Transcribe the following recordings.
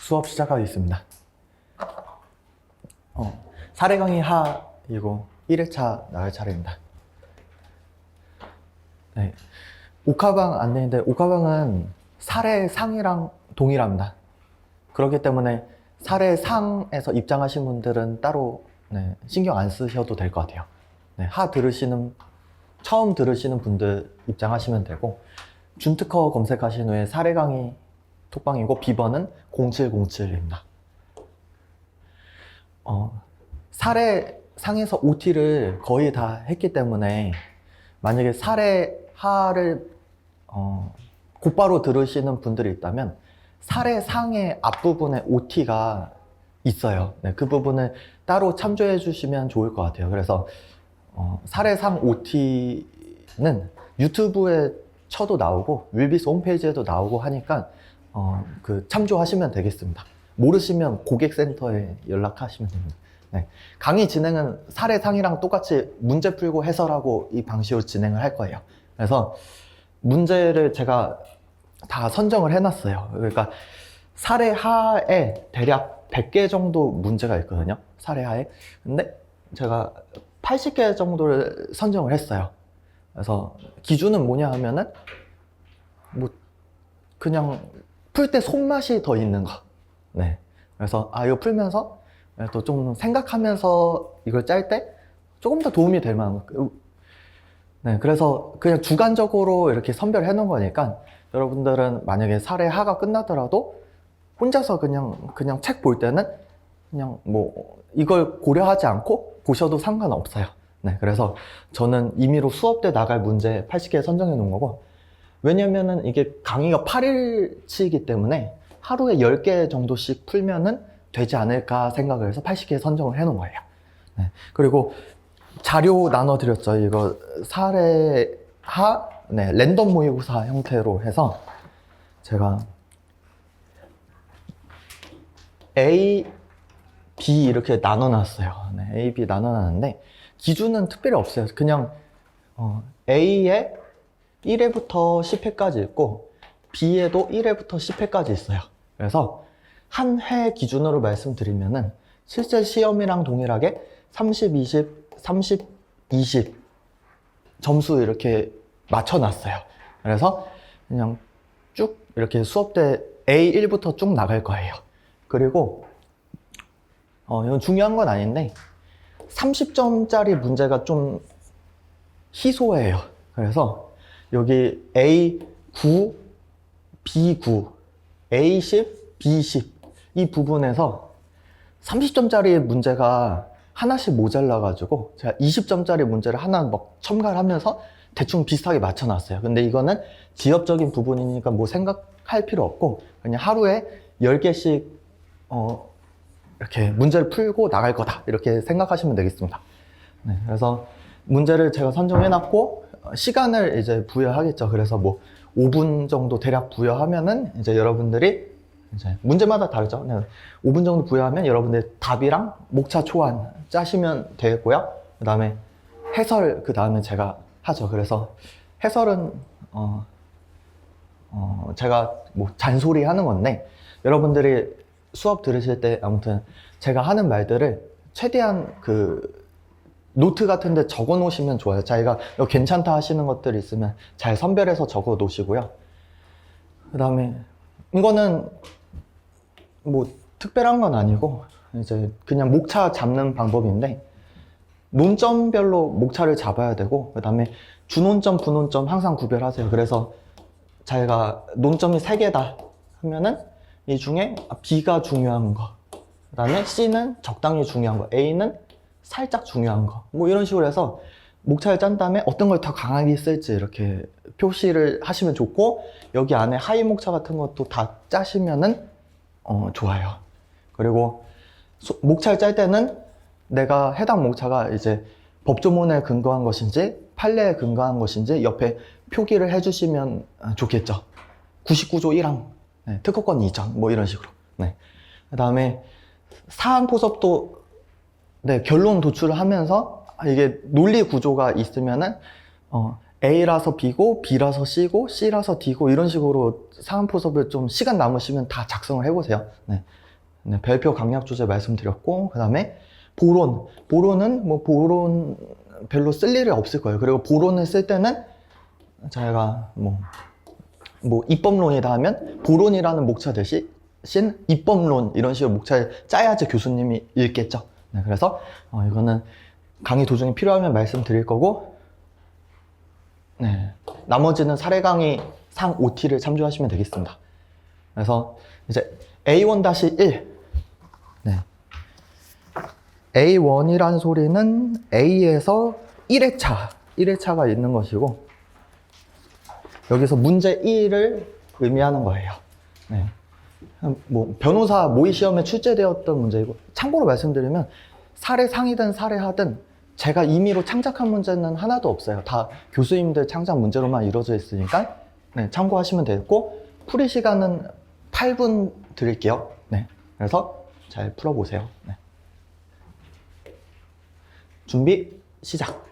수업 시작하겠습니다. 사례 강의 하이고 1회차 나갈 차례입니다. 네. 옥하방 안내인데 옥하방은 사례 상이랑 동일합니다. 그렇기 때문에 사례 상에서 입장하신 분들은 따로 신경 안 쓰셔도 될 것 같아요. 처음 들으시는 분들 입장하시면 되고, 준특허 검색하신 후에 사례 강의 톡방이고 비번은 0707입니다. 사례 상에서 OT를 거의 다 했기 때문에 만약에 사례 하를 곧바로 들으시는 분들이 있다면 사례 상의 앞부분에 OT가 있어요. 그 부분을 따로 참조해 주시면 좋을 것 같아요. 그래서 사례 상 OT는 유튜브에 쳐도 나오고 윌비스 홈페이지에도 나오고 하니까 참조하시면 되겠습니다. 모르시면 고객센터에 연락하시면 됩니다. 강의 진행은 사례 상이랑 똑같이 문제 풀고 해설하고 이 방식으로 진행을 할 거예요. 그래서 문제를 제가 다 선정을 해놨어요. 그러니까 사례 하에 대략 100개 정도 문제가 있거든요. 사례 하에. 근데 제가 80개 정도를 선정을 했어요. 그래서 기준은 뭐냐 하면은 그냥 풀 때 손맛이 더 있는 거. 그래서 이거 풀면서 또 좀 생각하면서 이걸 짤 때 조금 더 도움이 될 만한 거. 그래서 그냥 주관적으로 이렇게 선별해 놓은 거니까 여러분들은 만약에 사례 하가 끝나더라도 혼자서 그냥 책 볼 때는 그냥 이걸 고려하지 않고 보셔도 상관없어요. 그래서 저는 임의로 수업 때 나갈 문제 80개 선정해 놓은 거고, 왜냐면은 이게 강의가 8일치이기 때문에 하루에 10개 정도씩 풀면은 되지 않을까 생각을 해서 80개 선정을 해 놓은 거예요. 그리고 자료 나눠드렸죠. 이거 사례하 랜덤 모의고사 형태로 해서 제가 A, B 이렇게 나눠놨어요. A, B 나눠놨는데 기준은 특별히 없어요. 그냥 A에 1회부터 10회까지 있고 B에도 1회부터 10회까지 있어요. 그래서 한 회 기준으로 말씀드리면은 실제 시험이랑 동일하게 30, 20, 30, 20 점수 이렇게 맞춰놨어요. 그래서 그냥 쭉 이렇게 수업 때 A1부터 쭉 나갈 거예요. 그리고 이건 중요한 건 아닌데 30점짜리 문제가 좀 희소해요. 그래서 여기 A9, B9, A10, B10 이 부분에서 30점짜리 문제가 하나씩 모자라가지고 제가 20점짜리 문제를 하나 첨가를 하면서 대충 비슷하게 맞춰놨어요. 근데 이거는 지엽적인 부분이니까 생각할 필요 없고 그냥 하루에 10개씩 이렇게 문제를 풀고 나갈 거다 이렇게 생각하시면 되겠습니다. 그래서 문제를 제가 선정해놨고 시간을 이제 부여하겠죠. 그래서 5분 정도 대략 부여하면은 이제 여러분들이 문제마다 다르죠. 5분 정도 부여하면 여러분들 답이랑 목차 초안 짜시면 되겠고요. 그 다음에 해설 그 다음에 제가 하죠. 그래서 해설은 제가 잔소리 하는 건데 여러분들이 수업 들으실 때 아무튼 제가 하는 말들을 최대한 노트 같은 데 적어 놓으시면 좋아요. 자기가 이거 괜찮다 하시는 것들 있으면 잘 선별해서 적어 놓으시고요. 그 다음에 이거는 특별한 건 아니고 이제 그냥 목차 잡는 방법인데 논점별로 목차를 잡아야 되고 그 다음에 주논점, 부논점 항상 구별하세요. 그래서 자기가 논점이 3개다 하면은 이 중에 B가 중요한 거, 그 다음에 C는 적당히 중요한 거, A는 살짝 중요한 거, 이런 식으로 해서 목차를 짠 다음에 어떤 걸 더 강하게 쓸지 이렇게 표시를 하시면 좋고, 여기 안에 하위 목차 같은 것도 다 짜시면은 좋아요. 그리고 목차를 짤 때는 내가 해당 목차가 이제 법조문에 근거한 것인지 판례에 근거한 것인지 옆에 표기를 해주시면 좋겠죠. 99조 1항, 특허권 이전 이런 식으로. 그 다음에 사안 포섭도 결론 도출을 하면서 이게 논리 구조가 있으면은 A라서 B고 B라서 C고 C라서 D고 이런 식으로 상한포섭을 좀 시간 남으시면 다 작성을 해보세요. 네. 네, 별표 강약 조제 말씀드렸고, 그 다음에 보론. 보론은 뭐 보론 별로 쓸 일이 없을 거예요. 그리고 보론을 쓸 때는 제가 뭐 입법론이다 하면 보론이라는 목차 대신 입법론 이런 식으로 목차를 짜야지 교수님이 읽겠죠. 네, 그래서 이거는 강의 도중에 필요하면 말씀드릴 거고, 네, 나머지는 사례 강의 상 OT를 참조하시면 되겠습니다. 그래서 이제 A1-1 네. A1이라는 소리는 A에서 1회차가 있는 것이고, 여기서 문제 1을 의미하는 거예요. 네. 뭐 변호사 모의 시험에 출제되었던 문제이고, 참고로 말씀드리면 사례 상이든 사례 하든 제가 임의로 창작한 문제는 하나도 없어요. 다 교수님들 창작 문제로만 이루어져 있으니까 네, 참고하시면 되겠고, 풀이 시간은 8분 드릴게요. 네. 그래서 잘 풀어보세요. 네. 준비, 시작.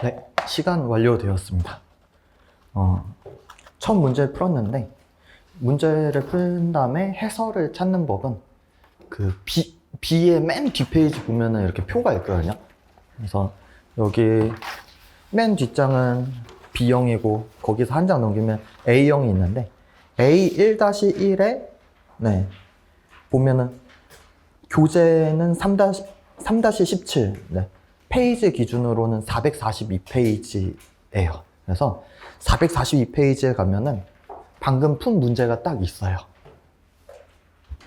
네, 시간 완료되었습니다. 첫 문제 풀었는데, 문제를 푼 다음에 해설을 찾는 법은 그 B의 맨 뒷페이지 보면은 이렇게 표가 있거든요. 그래서 여기 맨 뒷장은 B형이고, 거기서 한 장 넘기면 A형이 있는데, A1-1에, 네, 보면은 교재는 3-17, 네, 페이지 기준으로는 442페이지예요. 그래서 442페이지에 가면은 방금 푼 문제가 딱 있어요.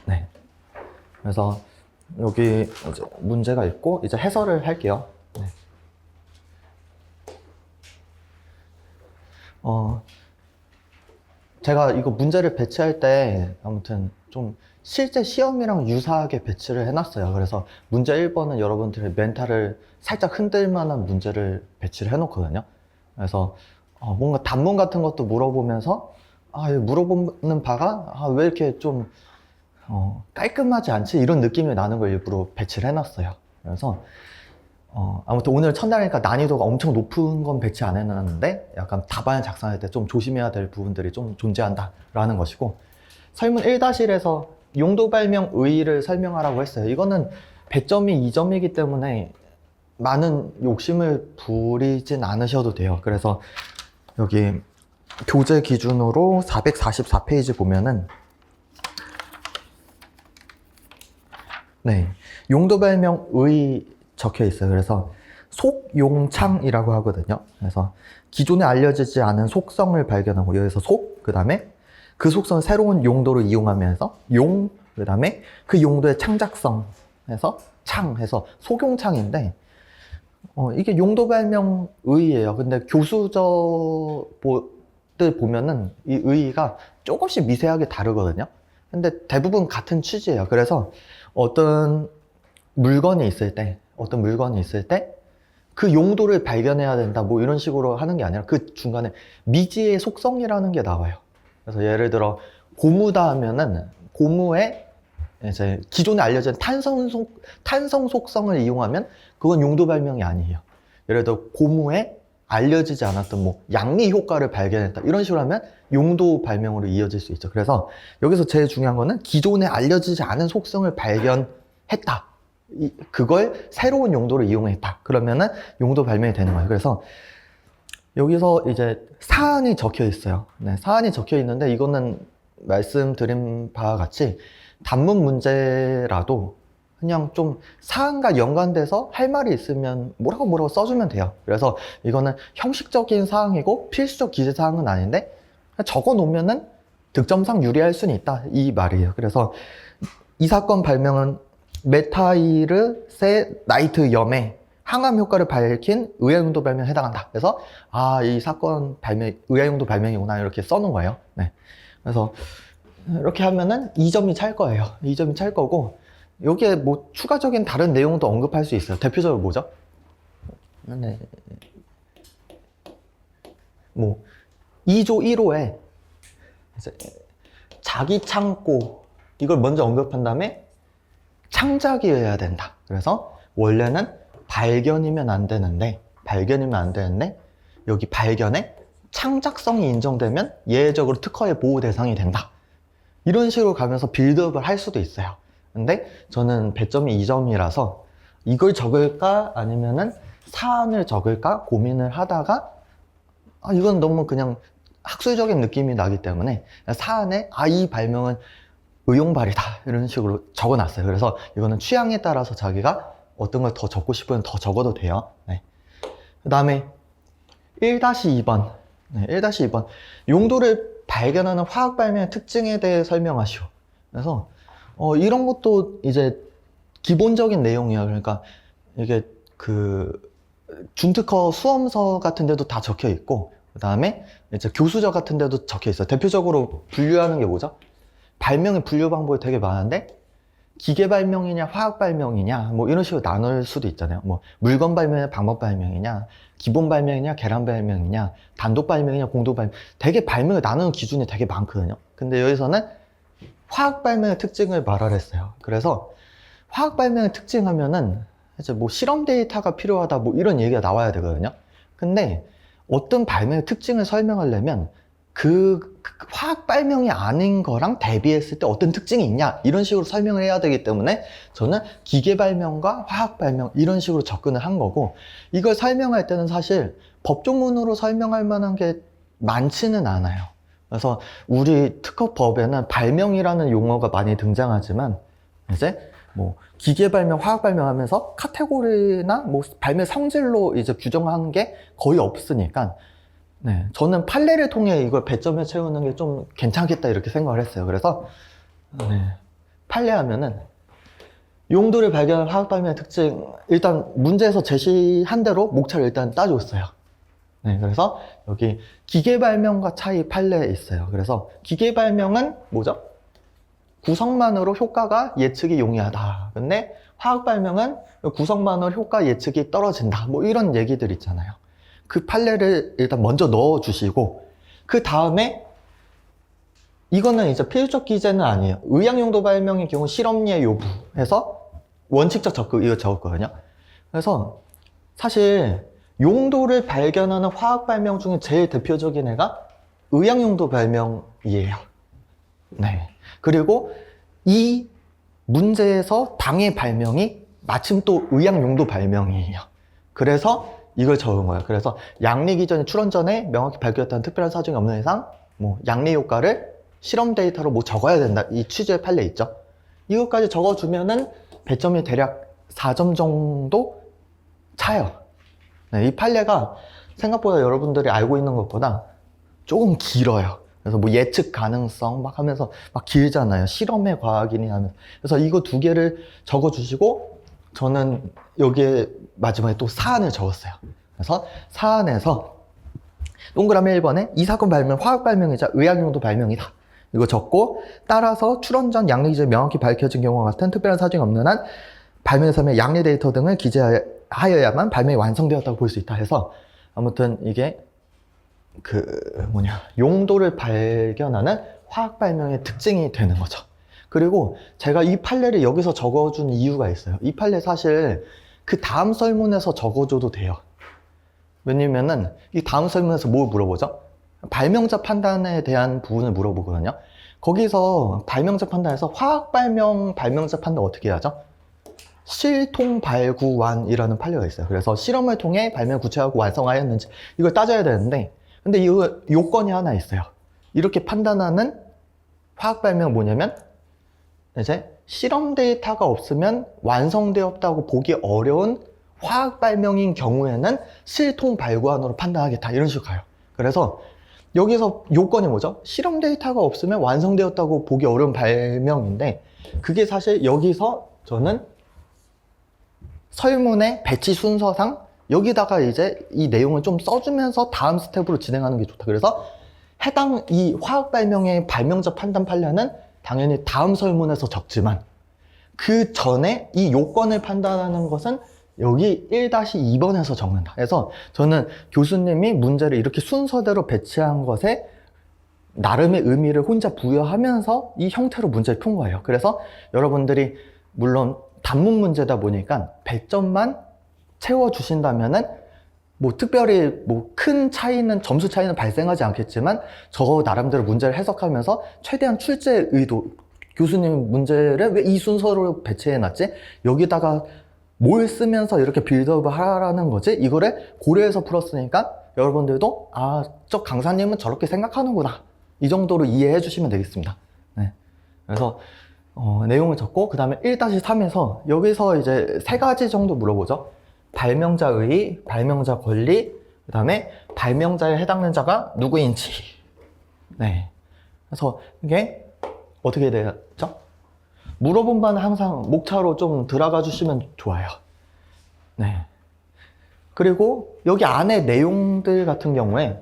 네. 그래서 여기 이제 문제가 있고 이제 해설을 할게요. 네. 제가 이거 문제를 배치할 때 아무튼 좀 실제 시험이랑 유사하게 배치를 해놨어요. 그래서 문제 1번은 여러분들의 멘탈을 살짝 흔들 만한 문제를 배치를 해놓거든요. 그래서 뭔가 단문 같은 것도 물어보면서 물어보는 바가 왜 이렇게 좀 깔끔하지 않지? 이런 느낌이 나는 걸 일부러 배치를 해놨어요. 그래서 아무튼 오늘 첫날이니까 난이도가 엄청 높은 건 배치 안 해놨는데 약간 답안을 작성할 때 좀 조심해야 될 부분들이 좀 존재한다라는 것이고, 설문 1-1에서 용도 발명 의의를 설명하라고 했어요. 이거는 배점이 2점이기 때문에 많은 욕심을 부리진 않으셔도 돼요. 그래서 여기 교재 기준으로 444페이지 보면은 네, 용도 발명 의의 적혀 있어요. 그래서 속용창이라고 하거든요. 그래서 기존에 알려지지 않은 속성을 발견하고, 여기서 속, 그 다음에 그 속성을 새로운 용도로 이용하면서 용, 그 다음에 그 용도의 창작성 해서 창 해서 속용창인데, 이게 용도 발명 의의예요. 근데 교수저들 보면은 이 의의가 조금씩 미세하게 다르거든요. 근데 대부분 같은 취지예요. 그래서 어떤 물건이 있을 때 그 용도를 발견해야 된다, 뭐 이런 식으로 하는 게 아니라 그 중간에 미지의 속성이라는 게 나와요. 그래서 예를 들어 고무다 하면은 고무에 이제 기존에 알려진 탄성 속성을 이용하면 그건 용도 발명이 아니에요. 예를 들어 고무에 알려지지 않았던 뭐 양리 효과를 발견했다, 이런 식으로 하면 용도 발명으로 이어질 수 있죠. 그래서 여기서 제일 중요한 거는 기존에 알려지지 않은 속성을 발견했다, 그걸 새로운 용도로 이용했다, 그러면은 용도 발명이 되는 거예요. 그래서 여기서 이제 사안이 적혀 있어요. 네, 사안이 적혀 있는데 이거는 말씀드린 바와 같이 단문 문제라도 그냥 좀 사안과 연관돼서 할 말이 있으면 뭐라고 써주면 돼요. 그래서 이거는 형식적인 사항이고 필수적 기재 사항은 아닌데 적어 놓으면은 득점상 유리할 수는 있다, 이 말이에요. 그래서 이 사건 발명은 메타이르세 나이트 염에 항암 효과를 밝힌 의약용도 발명에 해당한다. 그래서 이 사건 발명 의약용도 발명이구나, 이렇게 써놓은 거예요. 네. 그래서 이렇게 하면은 2점이 찰 거예요. 2점이 찰 거고, 여기에 뭐 추가적인 다른 내용도 언급할 수 있어요. 대표적으로 뭐죠? 네. 뭐 2조 1호에 자기 창고, 이걸 먼저 언급한 다음에 창작이어야 된다. 그래서 원래는 발견이면 안 되는데 여기 발견에 창작성이 인정되면 예외적으로 특허의 보호 대상이 된다, 이런 식으로 가면서 빌드업을 할 수도 있어요. 근데 저는 배점이 2점이라서 이걸 적을까 아니면은 사안을 적을까 고민을 하다가 이건 너무 그냥 학술적인 느낌이 나기 때문에 사안에 이 발명은 의용발이다, 이런 식으로 적어놨어요. 그래서 이거는 취향에 따라서 자기가 어떤 걸 더 적고 싶으면 더 적어도 돼요. 네. 그 다음에 1-2번. 네, 1-2번. 용도를 발견하는 화학 발명의 특징에 대해 설명하시오. 그래서 이런 것도 이제 기본적인 내용이에요. 그러니까 이게 그 중특허 수험서 같은 데도 다 적혀 있고, 그 다음에 이제 교수저 같은 데도 적혀 있어요. 대표적으로 분류하는 게 뭐죠? 발명의 분류 방법이 되게 많은데 기계 발명이냐 화학 발명이냐 뭐 이런 식으로 나눌 수도 있잖아요. 뭐 물건 발명이냐 방법 발명이냐 기본 발명이냐 계란 발명이냐 단독 발명이냐 공동 발명, 되게 발명을 나누는 기준이 되게 많거든요. 근데 여기서는 화학 발명의 특징을 말하랬어요. 그래서 화학 발명의 특징 하면은 이제 뭐 실험 데이터가 필요하다, 뭐 이런 얘기가 나와야 되거든요. 근데 어떤 발명의 특징을 설명하려면 그 화학 발명이 아닌 거랑 대비했을 때 어떤 특징이 있냐 이런 식으로 설명을 해야 되기 때문에 저는 기계 발명과 화학 발명 이런 식으로 접근을 한 거고, 이걸 설명할 때는 사실 법조문으로 설명할 만한 게 많지는 않아요. 그래서 우리 특허법에는 발명이라는 용어가 많이 등장하지만 이제 뭐 기계 발명, 화학 발명하면서 카테고리나 뭐 발명 성질로 이제 규정하는 게 거의 없으니까, 네, 저는 판례를 통해 이걸 배점을 채우는 게 좀 괜찮겠다 이렇게 생각을 했어요. 그래서 네, 판례하면은 용도를 발견한 화학 발명의 특징, 일단 문제에서 제시한 대로 목차를 일단 따져줬어요. 네, 그래서 여기 기계 발명과 차이 판례에 있어요. 그래서 기계 발명은 뭐죠? 구성만으로 효과가 예측이 용이하다. 근데 화학 발명은 구성만으로 효과 예측이 떨어진다. 뭐 이런 얘기들 있잖아요. 그 판례를 일단 먼저 넣어 주시고, 그 다음에 이거는 이제 필수적 기재는 아니에요. 의학용도 발명의 경우 실험리의 요구해서 원칙적 접근 이거 적었거든요. 그래서 사실 용도를 발견하는 화학 발명 중에 제일 대표적인 애가 의학용도 발명이에요. 네. 그리고 이 문제에서 당의 발명이 마침 또 의학용도 발명이에요. 그래서 이걸 적은 거예요. 그래서 양리 기전이 출원 전에 명확히 밝혀졌다는 특별한 사정이 없는 이상 뭐 양리 효과를 실험 데이터로 뭐 적어야 된다. 이 취지의 판례 있죠. 이것까지 적어주면은 배점이 대략 4점 정도 차요. 네, 이 판례가 생각보다 여러분들이 알고 있는 것보다 조금 길어요. 그래서 뭐 예측 가능성 막 하면서 막 길잖아요. 실험의 과학이니 하면서. 그래서 이거 두 개를 적어주시고, 저는 여기에 마지막에 또 사안을 적었어요. 그래서 사안에서 동그라미 1번에 이 사건 발명 화학 발명이자 의학용도 발명이다. 이거 적고, 따라서 출원 전 양리 기전이 명확히 밝혀진 경우와 같은 특별한 사정이 없는 한 발명 설명 양리 데이터 등을 기재하여야만 발명이 완성되었다고 볼 수 있다 해서, 아무튼 이게 용도를 발견하는 화학 발명의 특징이 되는 거죠. 그리고 제가 이 판례를 여기서 적어준 이유가 있어요. 이 판례 사실 그 다음 설문에서 적어줘도 돼요. 왜냐면은 이 다음 설문에서 뭘 물어보죠? 발명자 판단에 대한 부분을 물어보거든요. 거기서 발명자 판단에서 화학 발명 발명자 판단 어떻게 하죠? 실통발구완이라는 판례가 있어요. 그래서 실험을 통해 발명 구체화하고 완성하였는지 이걸 따져야 되는데, 근데 이 요건이 하나 있어요. 이렇게 판단하는 화학 발명은 뭐냐면, 이제 실험 데이터가 없으면 완성되었다고 보기 어려운 화학 발명인 경우에는 실통발구안으로 판단하겠다. 이런 식으로 가요. 그래서 여기서 요건이 뭐죠? 실험 데이터가 없으면 완성되었다고 보기 어려운 발명인데, 그게 사실 여기서 저는 설문의 배치 순서상 여기다가 이제 이 내용을 좀 써주면서 다음 스텝으로 진행하는 게 좋다. 그래서 해당 이 화학 발명의 발명자 판단 판례는 당연히 다음 설문에서 적지만, 그 전에 이 요건을 판단하는 것은 여기 1-2번에서 적는다. 그래서 저는 교수님이 문제를 이렇게 순서대로 배치한 것에 나름의 의미를 혼자 부여하면서 이 형태로 문제를 푼 거예요. 그래서 여러분들이 물론 단문 문제다 보니까 100점만 채워주신다면은 뭐 특별히 뭐 큰 차이는, 점수 차이는 발생하지 않겠지만, 저 나름대로 문제를 해석하면서 최대한 출제 의도, 교수님 문제를 왜 이 순서로 배치해놨지? 여기다가 뭘 쓰면서 이렇게 빌드업을 하라는 거지? 이거를 고려해서 풀었으니까 여러분들도 아, 저 강사님은 저렇게 생각하는구나, 이 정도로 이해해 주시면 되겠습니다. 네. 그래서 내용을 적고, 그 다음에 1-3에서 여기서 이제 3가지 정도 물어보죠. 발명자 의의, 발명자 권리, 그 다음에 발명자에 해당하는 자가 누구인지. 네. 그래서 이게 어떻게 되죠? 물어본 바는 항상 목차로 좀 들어가 주시면 좋아요. 네. 그리고 여기 안에 내용들 같은 경우에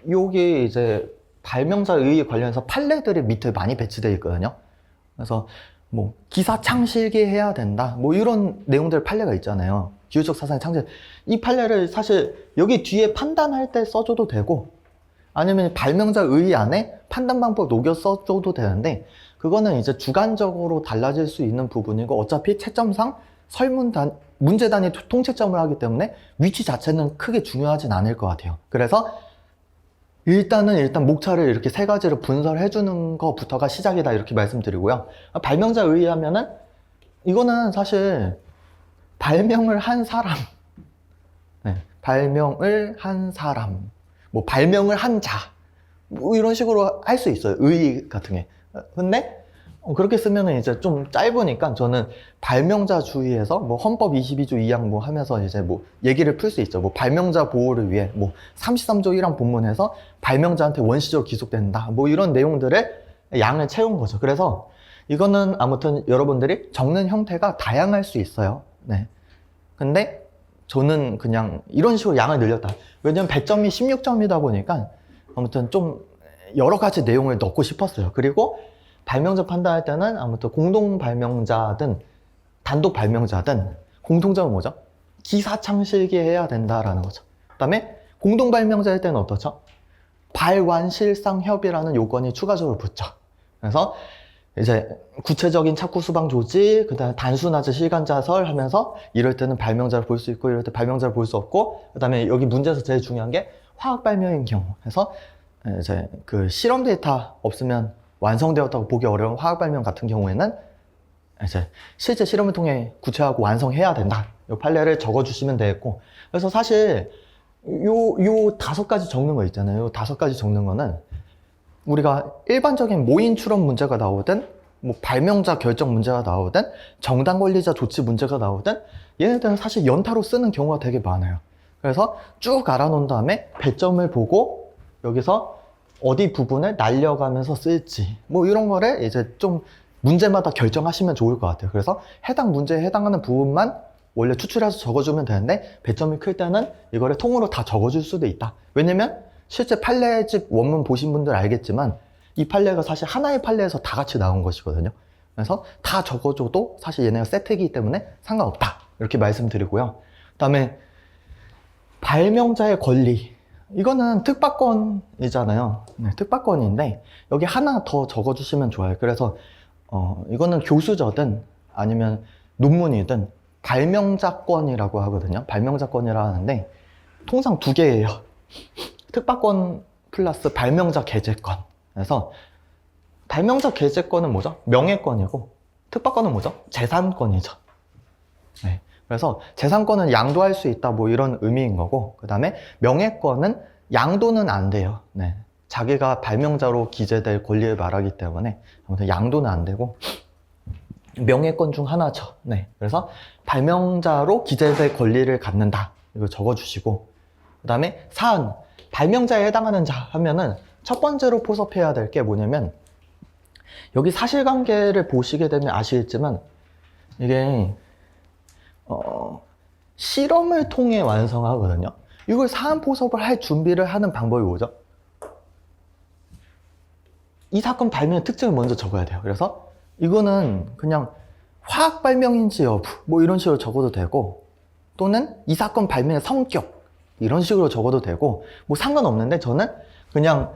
여기 이제 발명자 의의에 관련해서 판례들이 밑에 많이 배치되어 있거든요. 그래서 뭐 기사 창실기 해야 된다, 뭐 이런 내용들 판례가 있잖아요. 기술적 사상의 창실. 이 판례를 사실 여기 뒤에 판단할 때 써줘도 되고, 아니면 발명자 의의 안에 판단 방법 녹여 써줘도 되는데, 그거는 이제 주관적으로 달라질 수 있는 부분이고, 어차피 채점상 설문 문제단위 통책점을 하기 때문에 위치 자체는 크게 중요하진 않을 것 같아요. 그래서 일단 목차를 이렇게 세 가지로 분설해 주는 것부터가 시작이다 이렇게 말씀드리고요. 발명자 의의하면은 이거는 사실 발명을 한 사람, 발명을 한 사람, 뭐 발명을 한 자, 뭐 이런 식으로 할 수 있어요. 의의 같은 게. 근데 그렇게 쓰면은 이제 좀 짧으니까 저는 발명자주의에서 뭐 헌법 22조 2항 뭐 하면서 이제 뭐 얘기를 풀 수 있죠. 뭐 발명자 보호를 위해 뭐 33조 1항 본문에서 발명자한테 원시적으로 기속된다. 뭐 이런 내용들을 양을 채운 거죠. 그래서 이거는 아무튼 여러분들이 적는 형태가 다양할 수 있어요. 네. 근데 저는 그냥 이런 식으로 양을 늘렸다. 왜냐면 배점이 16점이다 보니까 아무튼 좀 여러 가지 내용을 넣고 싶었어요. 그리고 발명자 판단할 때는 아무튼 공동 발명자든 단독 발명자든 공통점은 뭐죠? 기사창실기 해야 된다라는 거죠. 그 다음에 공동 발명자일 때는 어떻죠? 발완실상협의라는 요건이 추가적으로 붙죠. 그래서 이제 구체적인 착후 수방 조지, 그 다음에 단순화제 시간자설 하면서 이럴 때는 발명자를 볼 수 있고 이럴 때 발명자를 볼 수 없고, 그 다음에 여기 문제에서 제일 중요한 게 화학 발명인 경우 해서 이제 그 실험 데이터 없으면 완성되었다고 보기 어려운 화학 발명 같은 경우에는 이제 실제 실험을 통해 구체화하고 완성해야 된다. 이 판례를 적어주시면 되겠고, 그래서 사실 요 5가지 적는 거 있잖아요. 요 5가지 적는 거는 우리가 일반적인 모인 출원 문제가 나오든 뭐 발명자 결정 문제가 나오든 정당 권리자 조치 문제가 나오든 얘네들은 사실 연타로 쓰는 경우가 되게 많아요. 그래서 쭉 알아놓은 다음에 배점을 보고 여기서 어디 부분을 날려가면서 쓸지 뭐 이런 거를 이제 좀 문제마다 결정하시면 좋을 것 같아요. 그래서 해당 문제에 해당하는 부분만 원래 추출해서 적어주면 되는데 배점이 클 때는 이거를 통으로 다 적어줄 수도 있다. 왜냐면 실제 판례집 원문 보신 분들 알겠지만 이 판례가 사실 하나의 판례에서 다 같이 나온 것이거든요. 그래서 다 적어줘도 사실 얘네가 세트이기 때문에 상관없다 이렇게 말씀드리고요. 그 다음에 발명자의 권리, 이거는 특박권이잖아요. 네, 특박권인데 여기 하나 더 적어주시면 좋아요. 그래서 이거는 교수저든 아니면 논문이든 발명자권이라고 하거든요. 발명자권이라 하는데 통상 2개예요. 특박권 플러스 발명자 개재권. 그래서 발명자 개재권은 뭐죠? 명예권이고 특박권은 뭐죠? 재산권이죠. 네. 그래서 재산권은 양도할 수 있다 뭐 이런 의미인 거고, 그 다음에 명예권은 양도는 안 돼요. 네. 자기가 발명자로 기재될 권리를 말하기 때문에 아무튼 양도는 안 되고 명예권 중 하나죠. 네. 그래서 발명자로 기재될 권리를 갖는다. 이거 적어주시고, 그 다음에 사안, 발명자에 해당하는 자 하면은 첫 번째로 포섭해야 될 게 뭐냐면 여기 사실관계를 보시게 되면 아시겠지만 이게 실험을 통해 완성하거든요. 이걸 사안 포섭을 할 준비를 하는 방법이 뭐죠? 이 사건 발명의 특징을 먼저 적어야 돼요. 그래서 이거는 그냥 화학 발명인지 여부 뭐 이런 식으로 적어도 되고, 또는 이 사건 발명의 성격 이런 식으로 적어도 되고 뭐 상관없는데 저는 그냥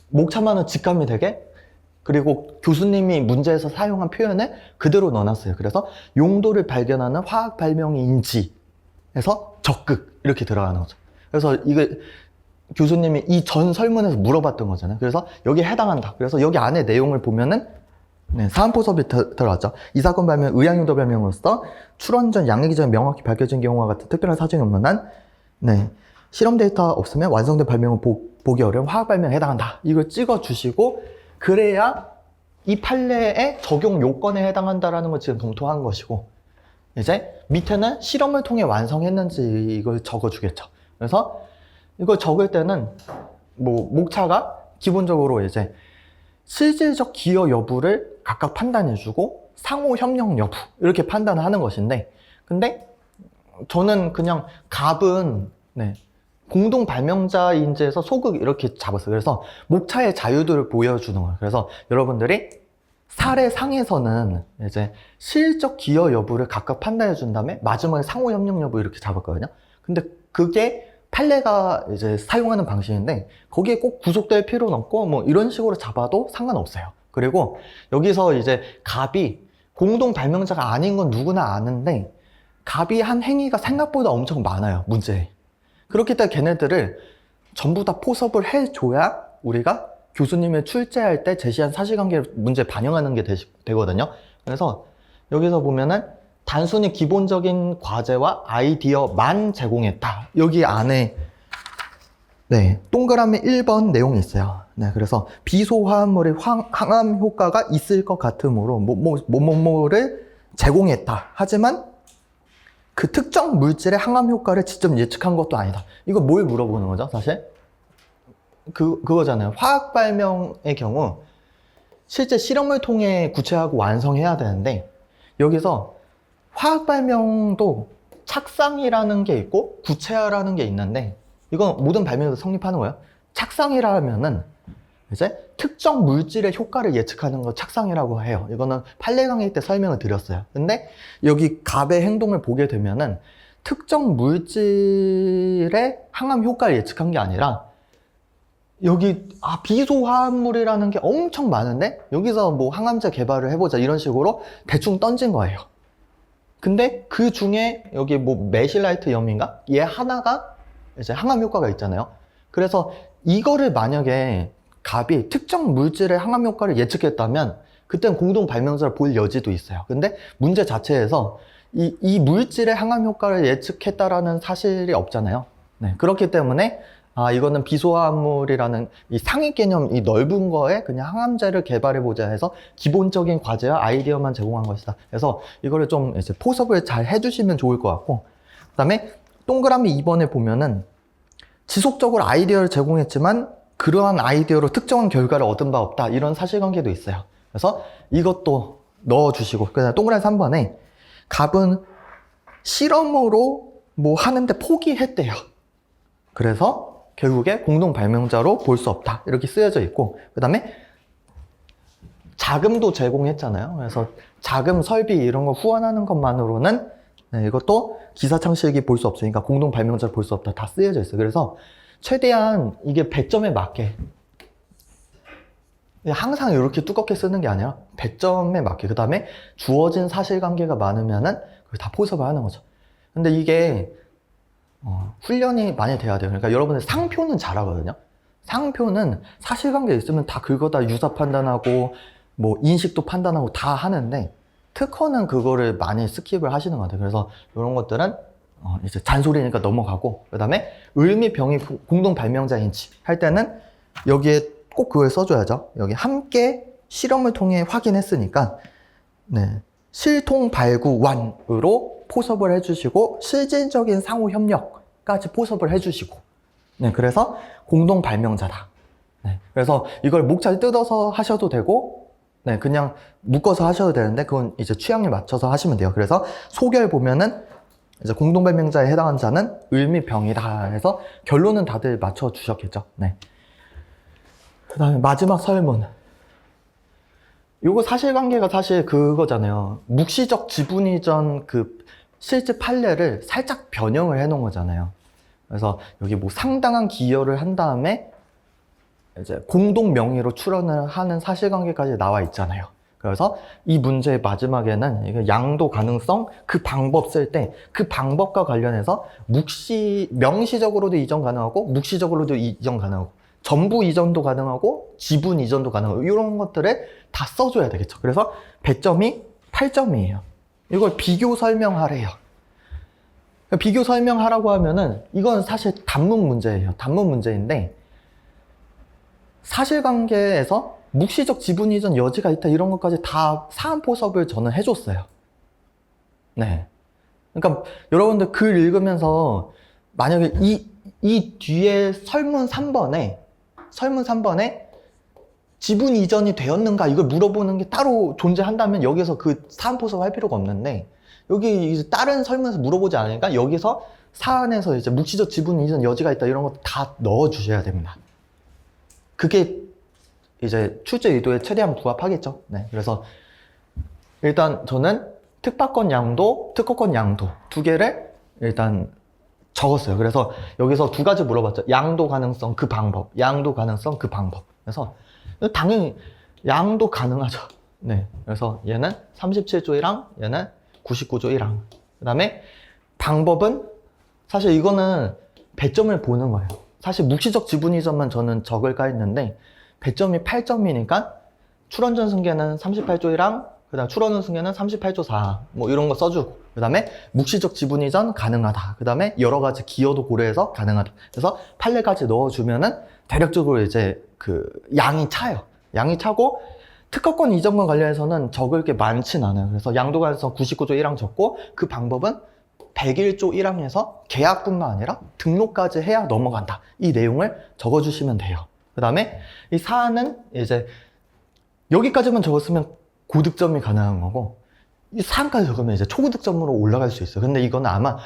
목차만은 직감이 되게, 그리고 교수님이 문제에서 사용한 표현을 그대로 넣어놨어요. 그래서 용도를 발견하는 화학 발명인지 해서 적극 이렇게 들어가는 거죠. 그래서 이거 교수님이 이 전 설문에서 물어봤던 거잖아요. 그래서 여기에 해당한다. 그래서 여기 안에 내용을 보면은 사안 포섭이 들어갔죠. 이 사건 발명 의약용도 발명으로서 출원 전 양해 기전에 명확히 밝혀진 경우와 같은 특별한 사정이 없는 한 실험 데이터 없으면 완성된 발명을 보기 어려운 화학 발명에 해당한다. 이걸 찍어 주시고, 그래야 이 판례의 적용 요건에 해당한다라는 걸 지금 검토한 것이고, 이제 밑에는 실험을 통해 완성했는지 이걸 적어주겠죠. 그래서 이걸 적을 때는 뭐 목차가 기본적으로 이제 실질적 기여 여부를 각각 판단해주고 상호 협력 여부 이렇게 판단을 하는 것인데, 근데 저는 그냥 갑은 공동 발명자인지에서 소극 이렇게 잡았어요. 그래서 목차의 자유도를 보여주는 거예요. 그래서 여러분들이 사례상에서는 이제 실적 기여 여부를 각각 판단해 준 다음에 마지막에 상호 협력 여부 이렇게 잡았거든요. 근데 그게 판례가 이제 사용하는 방식인데 거기에 꼭 구속될 필요는 없고 뭐 이런 식으로 잡아도 상관없어요. 그리고 여기서 이제 갑이 공동 발명자가 아닌 건 누구나 아는데 갑이 한 행위가 생각보다 엄청 많아요, 문제에. 그렇기 때문에 걔네들을 전부 다 포섭을 해줘야 우리가 교수님의 출제할 때 제시한 사실관계 문제 반영하는 게 되거든요. 그래서 여기서 보면은 단순히 기본적인 과제와 아이디어만 제공했다. 여기 안에 네, 동그라미 1번 내용이 있어요. 네, 그래서 비소화합물의 항암 효과가 있을 것 같으므로 뭐를 제공했다. 하지만 그 특정 물질의 항암 효과를 직접 예측한 것도 아니다. 이거 뭘 물어보는 거죠, 사실? 그거잖아요. 화학 발명의 경우 실제 실험을 통해 구체화하고 완성해야 되는데 여기서 화학 발명도 착상이라는 게 있고 구체화라는 게 있는데 이건 모든 발명에도 성립하는 거예요. 착상이라면은 이제 특정 물질의 효과를 예측하는 거 착상이라고 해요. 이거는 판례 강의 때 설명을 드렸어요. 근데 여기 갑의 행동을 보게 되면은 특정 물질의 항암 효과를 예측한 게 아니라 여기 비소화합물이라는 게 엄청 많은데 여기서 뭐 항암제 개발을 해보자 이런 식으로 대충 던진 거예요. 근데 그 중에 여기 뭐 메실라이트 염인가? 얘 하나가 이제 항암 효과가 있잖아요. 그래서 이거를 만약에 갑이 특정 물질의 항암 효과를 예측했다면 그땐 공동 발명자를 볼 여지도 있어요. 근데 문제 자체에서 이 물질의 항암 효과를 예측했다라는 사실이 없잖아요. 네, 그렇기 때문에 이거는 비소화합물이라는 이 상위 개념, 이 넓은 거에 그냥 항암제를 개발해보자 해서 기본적인 과제와 아이디어만 제공한 것이다. 그래서 이거를 좀 이제 포섭을 잘 해주시면 좋을 것 같고, 그 다음에 동그라미 2번에 보면은 지속적으로 아이디어를 제공했지만 그러한 아이디어로 특정한 결과를 얻은 바 없다. 이런 사실관계도 있어요. 그래서 이것도 넣어주시고, 그다음에 동그라미 3번에 갑은 실험으로 뭐 하는데 포기했대요. 그래서 결국에 공동 발명자로 볼 수 없다. 이렇게 쓰여져 있고, 그 다음에 자금도 제공했잖아요. 그래서 자금, 설비 이런 거 후원하는 것만으로는 이것도 기사 창실기 볼 수 없으니까 공동 발명자를 볼 수 없다. 다 쓰여져 있어요. 그래서 최대한 이게 배점에 맞게 항상 이렇게 두껍게 쓰는 게 아니라 배점에 맞게 그 다음에 주어진 사실관계가 많으면은 다 포섭을 하는 거죠. 근데 이게 훈련이 많이 돼야 돼요. 그러니까 여러분들 상표는 잘하거든요. 상표는 사실관계 있으면 다 긁어다 유사 판단하고 뭐 인식도 판단하고 다 하는데 특허는 그거를 많이 스킵을 하시는 것 같아요. 그래서 이런 것들은 이제 잔소리니까 넘어가고, 그 다음에 을미 병이 공동 발명자인지 할 때는 여기에 꼭 그걸 써줘야죠. 여기 함께 실험을 통해 확인했으니까 네, 실통 발구완으로 포섭을 해주시고 실질적인 상호 협력까지 포섭을 해주시고, 네, 그래서 공동 발명자다. 네, 그래서 이걸 목 잘 뜯어서 하셔도 되고, 네, 그냥 묶어서 하셔도 되는데 그건 이제 취향에 맞춰서 하시면 돼요. 그래서 소결 보면은 이제 공동 발명자에 해당하는 자는 을미병이다 해서 결론은 다들 맞춰 주셨겠죠. 네. 그다음에 마지막 설문. 요거 사실관계가 사실 그거잖아요. 묵시적 지분 이전 그 실제 판례를 살짝 변형을 해 놓은 거잖아요. 그래서 여기 뭐 상당한 기여를 한 다음에 이제 공동 명의로 출원을 하는 사실관계까지 나와 있잖아요. 그래서 이 문제의 마지막에는 이게 양도 가능성, 그 방법 쓸 때 그 방법과 관련해서 명시적으로도 이전 가능하고 묵시적으로도 이전 가능하고 전부 이전도 가능하고 지분 이전도 가능하고 이런 것들을 다 써줘야 되겠죠. 그래서 배점이 8점이에요. 이걸 비교 설명하래요. 비교 설명하라고 하면은 이건 사실 단문 문제예요. 단문 문제인데 사실관계에서 묵시적 지분 이전 여지가 있다 이런 것까지 다 사안 포섭을 저는 해줬어요. 네. 그러니까 여러분들 글 읽으면서 만약에 이 뒤에 설문 3번에 지분 이전이 되었는가 이걸 물어보는 게 따로 존재한다면 여기서 그 사안 포섭 할 필요가 없는데 여기 이제 다른 설문에서 물어보지 않으니까 여기서 사안에서 이제 묵시적 지분 이전 여지가 있다 이런 거 다 넣어 주셔야 됩니다. 그게 이제 출제 의도에 최대한 부합하겠죠. 네. 그래서 일단 저는 특파권 양도, 특허권 양도 두 개를 일단 적었어요. 그래서 여기서 두 가지 물어봤죠. 양도 가능성 그 방법, 양도 가능성 그 방법. 그래서 당연히 양도 가능하죠. 네. 그래서 얘는 37조 1항, 얘는 99조 1항. 그 다음에 방법은 사실 이거는 배점을 보는 거예요. 사실 묵시적 지분 이전만 저는 적을까 했는데 배점이 8점이니까 출원전 승계는 38조 1항, 그 다음 출원전 승계는 38조 4항 뭐 이런 거 써주고, 그 다음에 묵시적 지분 이전 가능하다, 그 다음에 여러 가지 기여도 고려해서 가능하다. 그래서 판례까지 넣어주면은 대략적으로 이제 그 양이 차요. 양이 차고 특허권 이전과 관련해서는 적을 게 많진 않아요. 그래서 양도관에서 99조 1항 적고, 그 방법은 101조 1항에서 계약뿐만 아니라 등록까지 해야 넘어간다. 이 내용을 적어주시면 돼요. 그 다음에 이 사안은 이제 여기까지만 적었으면 고득점이 가능한 거고, 이 사안까지 적으면 이제 초고득점으로 올라갈 수 있어요. 근데 이거는 아마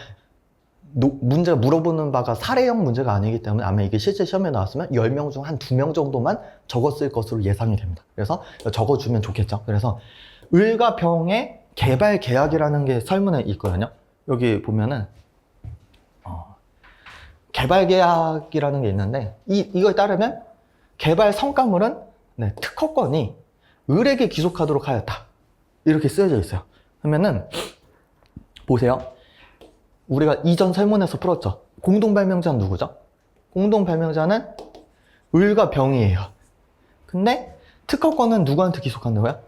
문제가 물어보는 바가 사례형 문제가 아니기 때문에 아마 이게 실제 시험에 나왔으면 10명 중 한 2명 정도만 적었을 것으로 예상이 됩니다. 그래서 적어주면 좋겠죠. 그래서 을과 병의 개발 계약이라는 게 설문에 있거든요. 여기 보면은 개발 계약이라는 게 있는데 이거에 따르면 개발 성과물은 특허권이 을에게 기속하도록 하였다. 이렇게 쓰여져 있어요. 그러면은 보세요. 우리가 이전 설문에서 풀었죠. 공동 발명자는 누구죠? 공동 발명자는 을과 병이에요. 근데 특허권은 누구한테 기속한다고요?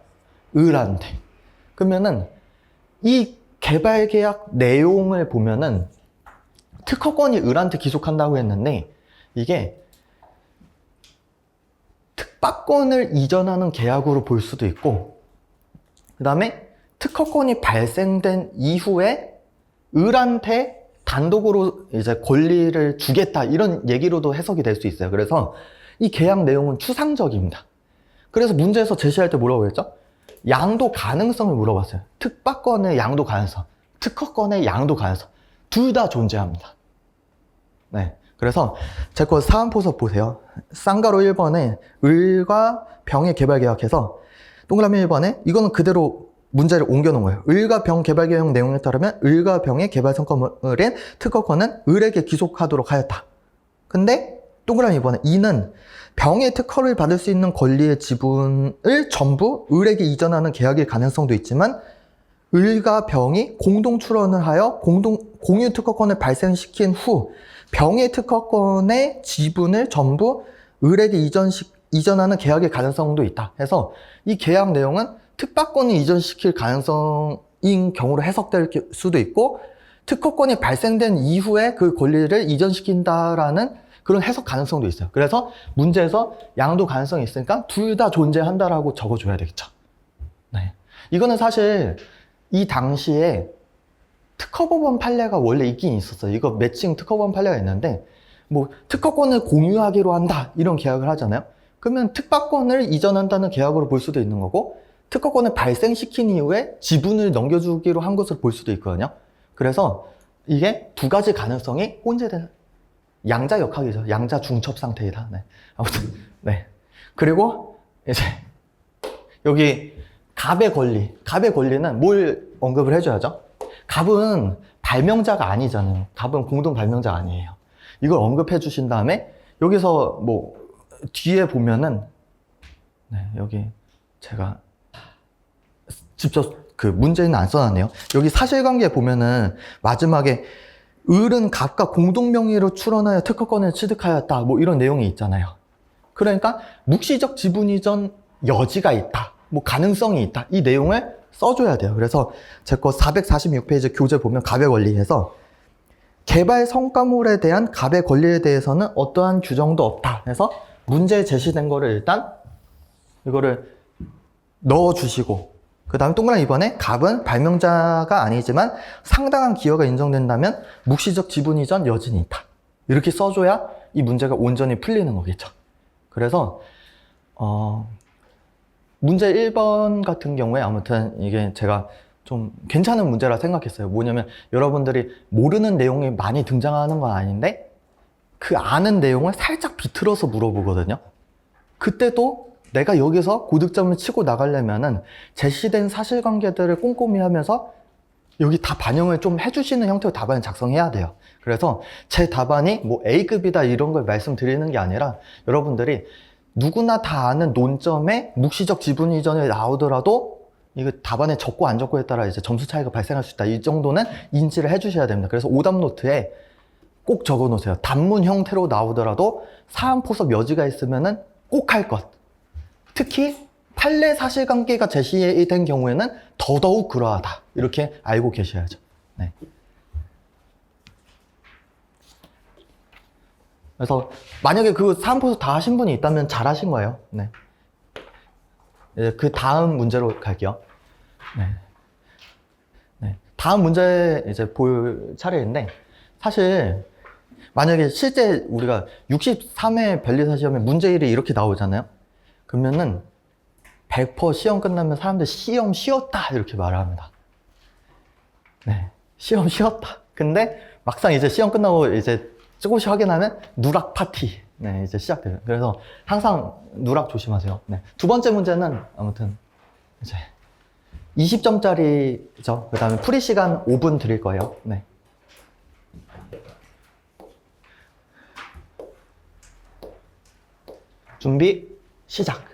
을한테. 그러면은 이 개발 계약 내용을 보면은 특허권이 을한테 기속한다고 했는데 이게 특박권을 이전하는 계약으로 볼 수도 있고, 그 다음에 특허권이 발생된 이후에 을한테 단독으로 이제 권리를 주겠다 이런 얘기로도 해석이 될 수 있어요. 그래서 이 계약 내용은 추상적입니다. 그래서 문제에서 제시할 때 뭐라고 했죠? 양도 가능성을 물어봤어요. 특박권의 양도 가능성, 특허권의 양도 가능성 둘 다 존재합니다. 네, 그래서 제 거 사안포서 보세요. 쌍가로 1번에 을과 병의 개발 계약해서 동그라미 1번에 이거는 그대로 문제를 옮겨놓은 거예요. 을과 병 개발 계약 내용에 따르면 을과 병의 개발 성과물인 특허권은 을에게 기속하도록 하였다. 근데 동그라미 2번에 이는 병의 특허를 받을 수 있는 권리의 지분을 전부 을에게 이전하는 계약일 가능성도 있지만 을과 병이 공동 출원을 하여 공유 특허권을 발생시킨 후 병의 특허권의 지분을 전부 을에게 이전하는 계약의 가능성도 있다. 해서 이 계약 내용은 특박권을 이전시킬 가능성인 경우로 해석될 수도 있고, 특허권이 발생된 이후에 그 권리를 이전시킨다라는 그런 해석 가능성도 있어요. 그래서 문제에서 양도 가능성이 있으니까 둘 다 존재한다라고 적어줘야 되겠죠. 네. 이거는 사실 이 당시에 특허법원 판례가 원래 있긴 있었어요. 이거 매칭 특허법원 판례가 있는데, 뭐 특허권을 공유하기로 한다 이런 계약을 하잖아요. 그러면 특박권을 이전한다는 계약으로 볼 수도 있는 거고, 특허권을 발생시킨 이후에 지분을 넘겨주기로 한 것으로 볼 수도 있거든요. 그래서 이게 두 가지 가능성이 혼재되는 양자역학이죠. 양자 중첩 상태이다. 네. 아무튼 네. 그리고 이제 여기 갑의 권리. 갑의 권리는 뭘 언급을 해줘야죠? 갑은 발명자가 아니잖아요. 갑은 공동 발명자가 아니에요. 이걸 언급해 주신 다음에 여기서 뭐 뒤에 보면은 여기 제가 직접 그 문제는 안 써놨네요. 여기 사실관계 보면은 마지막에 을은 갑과 공동 명의로 출원하여 특허권을 취득하였다 뭐 이런 내용이 있잖아요. 그러니까 묵시적 지분 이전 여지가 있다, 뭐 가능성이 있다, 이 내용을 써줘야 돼요. 그래서 제 거 446페이지 교재 보면 갑의 권리에서 개발 성과물에 대한 갑의 권리에 대해서는 어떠한 규정도 없다 해서 문제에 제시된 거를 일단 이거를 넣어주시고, 그 다음 동그라미 2번에 갑은 발명자가 아니지만 상당한 기여가 인정된다면 묵시적 지분 이전 여진이 있다. 이렇게 써줘야 이 문제가 온전히 풀리는 거겠죠. 그래서 문제 1번 같은 경우에 아무튼 이게 제가 좀 괜찮은 문제라 생각했어요. 뭐냐면 여러분들이 모르는 내용이 많이 등장하는 건 아닌데 그 아는 내용을 살짝 비틀어서 물어보거든요. 그때도 내가 여기서 고득점을 치고 나가려면은 제시된 사실관계들을 꼼꼼히 하면서 여기 다 반영을 좀 해주시는 형태로 답안을 작성해야 돼요. 그래서 제 답안이 뭐 A급이다 이런 걸 말씀드리는 게 아니라 여러분들이 누구나 다 아는 논점에 묵시적 지분 이전이 나오더라도 이거 답안에 적고 안 적고에 따라 이제 점수 차이가 발생할 수 있다. 이 정도는 인지를 해주셔야 됩니다. 그래서 오답 노트에 꼭 적어 놓으세요. 단문 형태로 나오더라도 사안포섭 여지가 있으면은 꼭 할 것. 특히 판례 사실관계가 제시된 경우에는 더더욱 그러하다. 이렇게 알고 계셔야죠. 네. 그래서 만약에 그 사안포섭 다 하신 분이 있다면 잘 하신 거예요. 네. 그 다음 문제로 갈게요. 네. 네. 다음 문제 이제 볼 차례인데, 사실 만약에 실제 우리가 63회 변리사 시험에 문제일이 이렇게 나오잖아요. 그러면은 100% 시험 끝나면 사람들 시험 쉬었다 이렇게 말을 합니다. 네, 시험 쉬었다. 근데 막상 이제 시험 끝나고 이제 조금씩 확인하면 누락 파티. 네, 이제 시작돼요. 그래서 항상 누락 조심하세요. 네. 두 번째 문제는 아무튼 이제 20점짜리죠. 그 다음에 풀이 시간 5분 드릴 거예요. 네. 준비, 시작.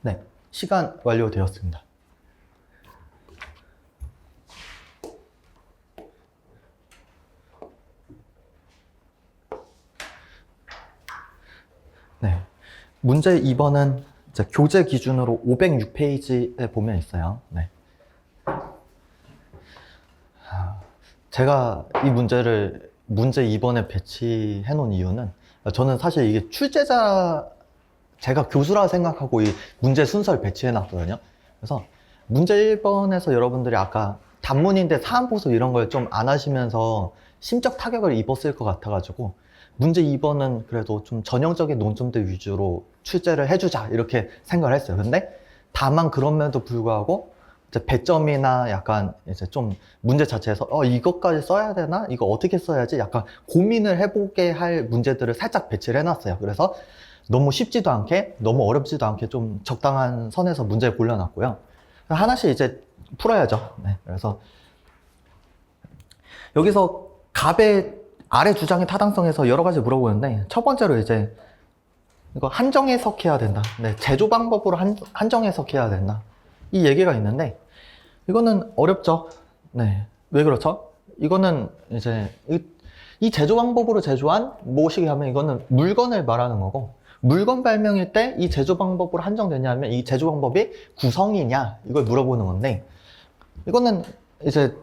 네, 시간 완료되었습니다. 네, 문제 2번은 이제 교재 기준으로 506페이지에 보면 있어요. 네. 제가 이 문제를 문제 2번에 배치해 놓은 이유는, 저는 사실 이게 제가 교수라 생각하고 이 문제 순서를 배치해 놨거든요. 그래서 문제 1번에서 여러분들이 아까 단문인데 사안보수 이런 걸 좀 안 하시면서 심적 타격을 입었을 것 같아가지고, 문제 2번은 그래도 좀 전형적인 논점들 위주로 출제를 해주자 이렇게 생각을 했어요. 근데 다만 그럼에도 불구하고 이제 배점이나 약간 이제 좀 문제 자체에서 이것까지 써야 되나? 이거 어떻게 써야지? 약간 고민을 해보게 할 문제들을 살짝 배치를 해놨어요. 그래서 너무 쉽지도 않게 너무 어렵지도 않게 좀 적당한 선에서 문제를 골라놨고요. 하나씩 이제 풀어야죠. 네, 그래서 여기서 갑의 아래 주장의 타당성에서 여러 가지 물어보는데, 첫 번째로 이제 이거 한정 해석해야 된다. 네, 제조 방법으로 한정 해석해야 된다. 이 얘기가 있는데, 이거는 어렵죠. 네, 왜 그렇죠? 이거는 이제 이 제조 방법으로 제조한 뭐시기 하면 이거는 물건을 말하는 거고, 물건 발명일 때 이 제조 방법으로 한정되냐면 이 제조 방법이 구성이냐 이걸 물어보는 건데, 이거는 이제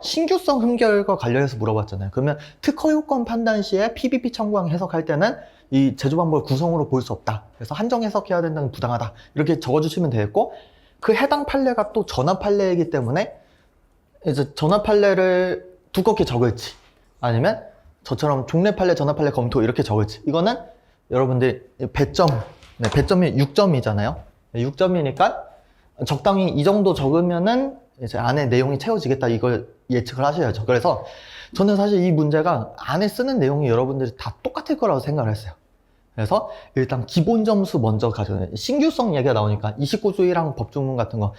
신규성 흠결과 관련해서 물어봤잖아요. 그러면 특허 요건 판단 시에 PBP 청구항 해석할 때는 이 제조 방법을 구성으로 볼 수 없다. 그래서 한정 해석해야 된다는 부당하다. 이렇게 적어주시면 되겠고, 그 해당 판례가 또 전압 판례이기 때문에 이제 전압 판례를 두껍게 적을지, 아니면 저처럼 종래 판례, 전압 판례 검토 이렇게 적을지, 이거는 여러분들 배점, 네, 배점이 6점이잖아요. 6점이니까 적당히 이 정도 적으면은 이제 안에 내용이 채워지겠다, 이걸 예측을 하셔야죠. 그래서 저는 사실 이 문제가 안에 쓰는 내용이 여러분들이 다 똑같을 거라고 생각을 했어요. 그래서 일단 기본 점수 먼저 가져요. 신규성 얘기가 나오니까 29조 1항 법조문 같은 거,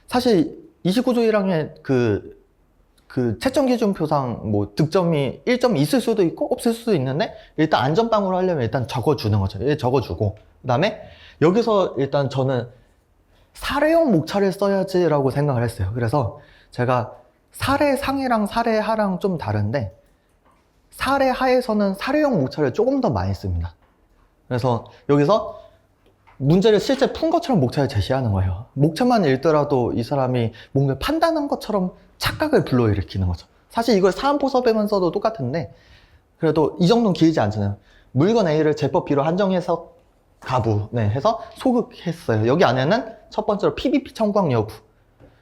사실 29조 1항에 그 채점 기준표상 뭐 득점이 1점이 있을 수도 있고 없을 수도 있는데, 일단 안전빵으로 하려면 일단 적어주는 거죠. 적어주고, 그 다음에 여기서 일단 저는 사례형 목차를 써야지라고 생각을 했어요. 그래서 제가 사례 상이랑 사례 하랑 좀 다른데, 사례 하에서는 사례형 목차를 조금 더 많이 씁니다. 그래서 여기서 문제를 실제 푼 것처럼 목차를 제시하는 거예요. 목차만 읽더라도 이 사람이 뭔가 판단한 것처럼 착각을 불러일으키는 거죠. 사실 이걸 사안포섭에만 써도 똑같은데, 그래도 이 정도는 길지 않잖아요. 물건 A를 제법 B로 한정해서 가부, 네, 해서 소극했어요. 여기 안에는 첫 번째로 PBP 청구항 여부.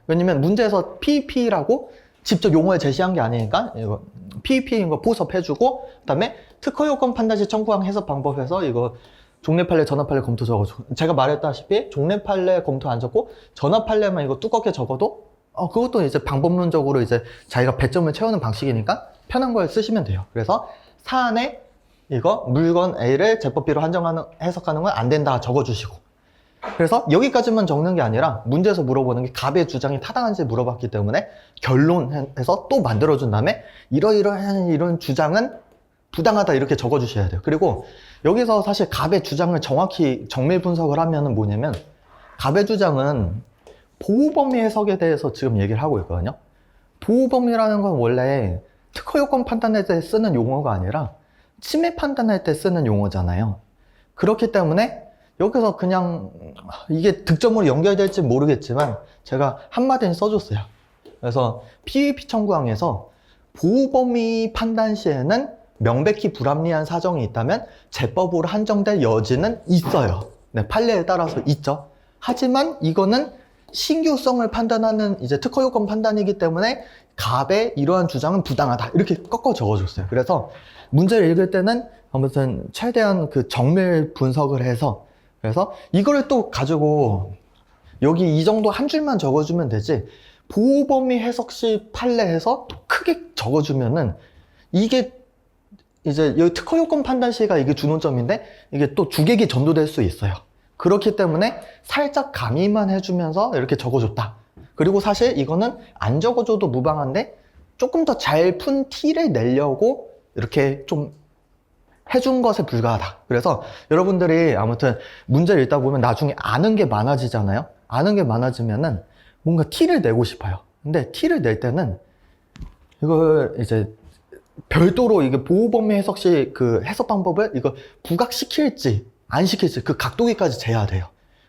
왜냐면 문제에서 PBP라고 직접 용어를 제시한 게 아니니까 이거 PBP인 거 보섭해주고, 그 다음에 특허 요건 판단 시 청구항 해석 방법에서 이거 종래 판례, 전압 판례 검토 적어줘. 제가 말했다시피 종래 판례 검토 안 적고 전압 판례만 이거 두껍게 적어도 그것도 이제 방법론적으로 이제 자기가 배점을 채우는 방식이니까 편한 걸 쓰시면 돼요. 그래서 사안에 이거 물건 A를 제법 B로 해석하는 건 안 된다 적어주시고, 그래서 여기까지만 적는 게 아니라 문제에서 물어보는 게 갑의 주장이 타당한지 물어봤기 때문에 결론해서 또 만들어준 다음에 이러이러한 이런 주장은 부당하다 이렇게 적어주셔야 돼요. 그리고 여기서 사실 갑의 주장을 정확히 정밀 분석을 하면은 뭐냐면, 갑의 주장은 보호범위 해석에 대해서 지금 얘기를 하고 있거든요. 보호범위라는 건 원래 특허 요건 판단할 때 쓰는 용어가 아니라 침해 판단할 때 쓰는 용어잖아요. 그렇기 때문에 여기서 그냥 이게 득점으로 연결될지 모르겠지만 제가 한마디는 써줬어요. 그래서 PVP 청구항에서 보호범위 판단 시에는 명백히 불합리한 사정이 있다면 제법으로 한정될 여지는 있어요. 네, 판례에 따라서 있죠. 하지만 이거는 신규성을 판단하는 이제 특허 요건 판단이기 때문에 갑의 이러한 주장은 부당하다 이렇게 꺾어 적어줬어요. 그래서 문제를 읽을 때는 아무튼 최대한 그 정밀 분석을 해서, 그래서 이거를 또 가지고 여기 이 정도 한 줄만 적어주면 되지, 보호범위 해석 시 판례해서 또 크게 적어주면은 이게 이제 여기 특허 요건 판단 시가 이게 준원점인데 이게 또 주객이 전도될 수 있어요. 그렇기 때문에 살짝 가미만 해주면서 이렇게 적어줬다. 그리고 사실 이거는 안 적어줘도 무방한데 조금 더 잘 푼 티를 내려고 이렇게 좀 해준 것에 불과하다. 그래서 여러분들이 아무튼 문제를 읽다 보면 나중에 아는 게 많아지잖아요. 아는 게 많아지면은 뭔가 티를 내고 싶어요. 근데 티를 낼 때는 이걸 이제 별도로 이게 보호범위 해석시 그 해석 방법을 이거 부각시킬지 안 시킬지 그 각도기까지 재야 돼요.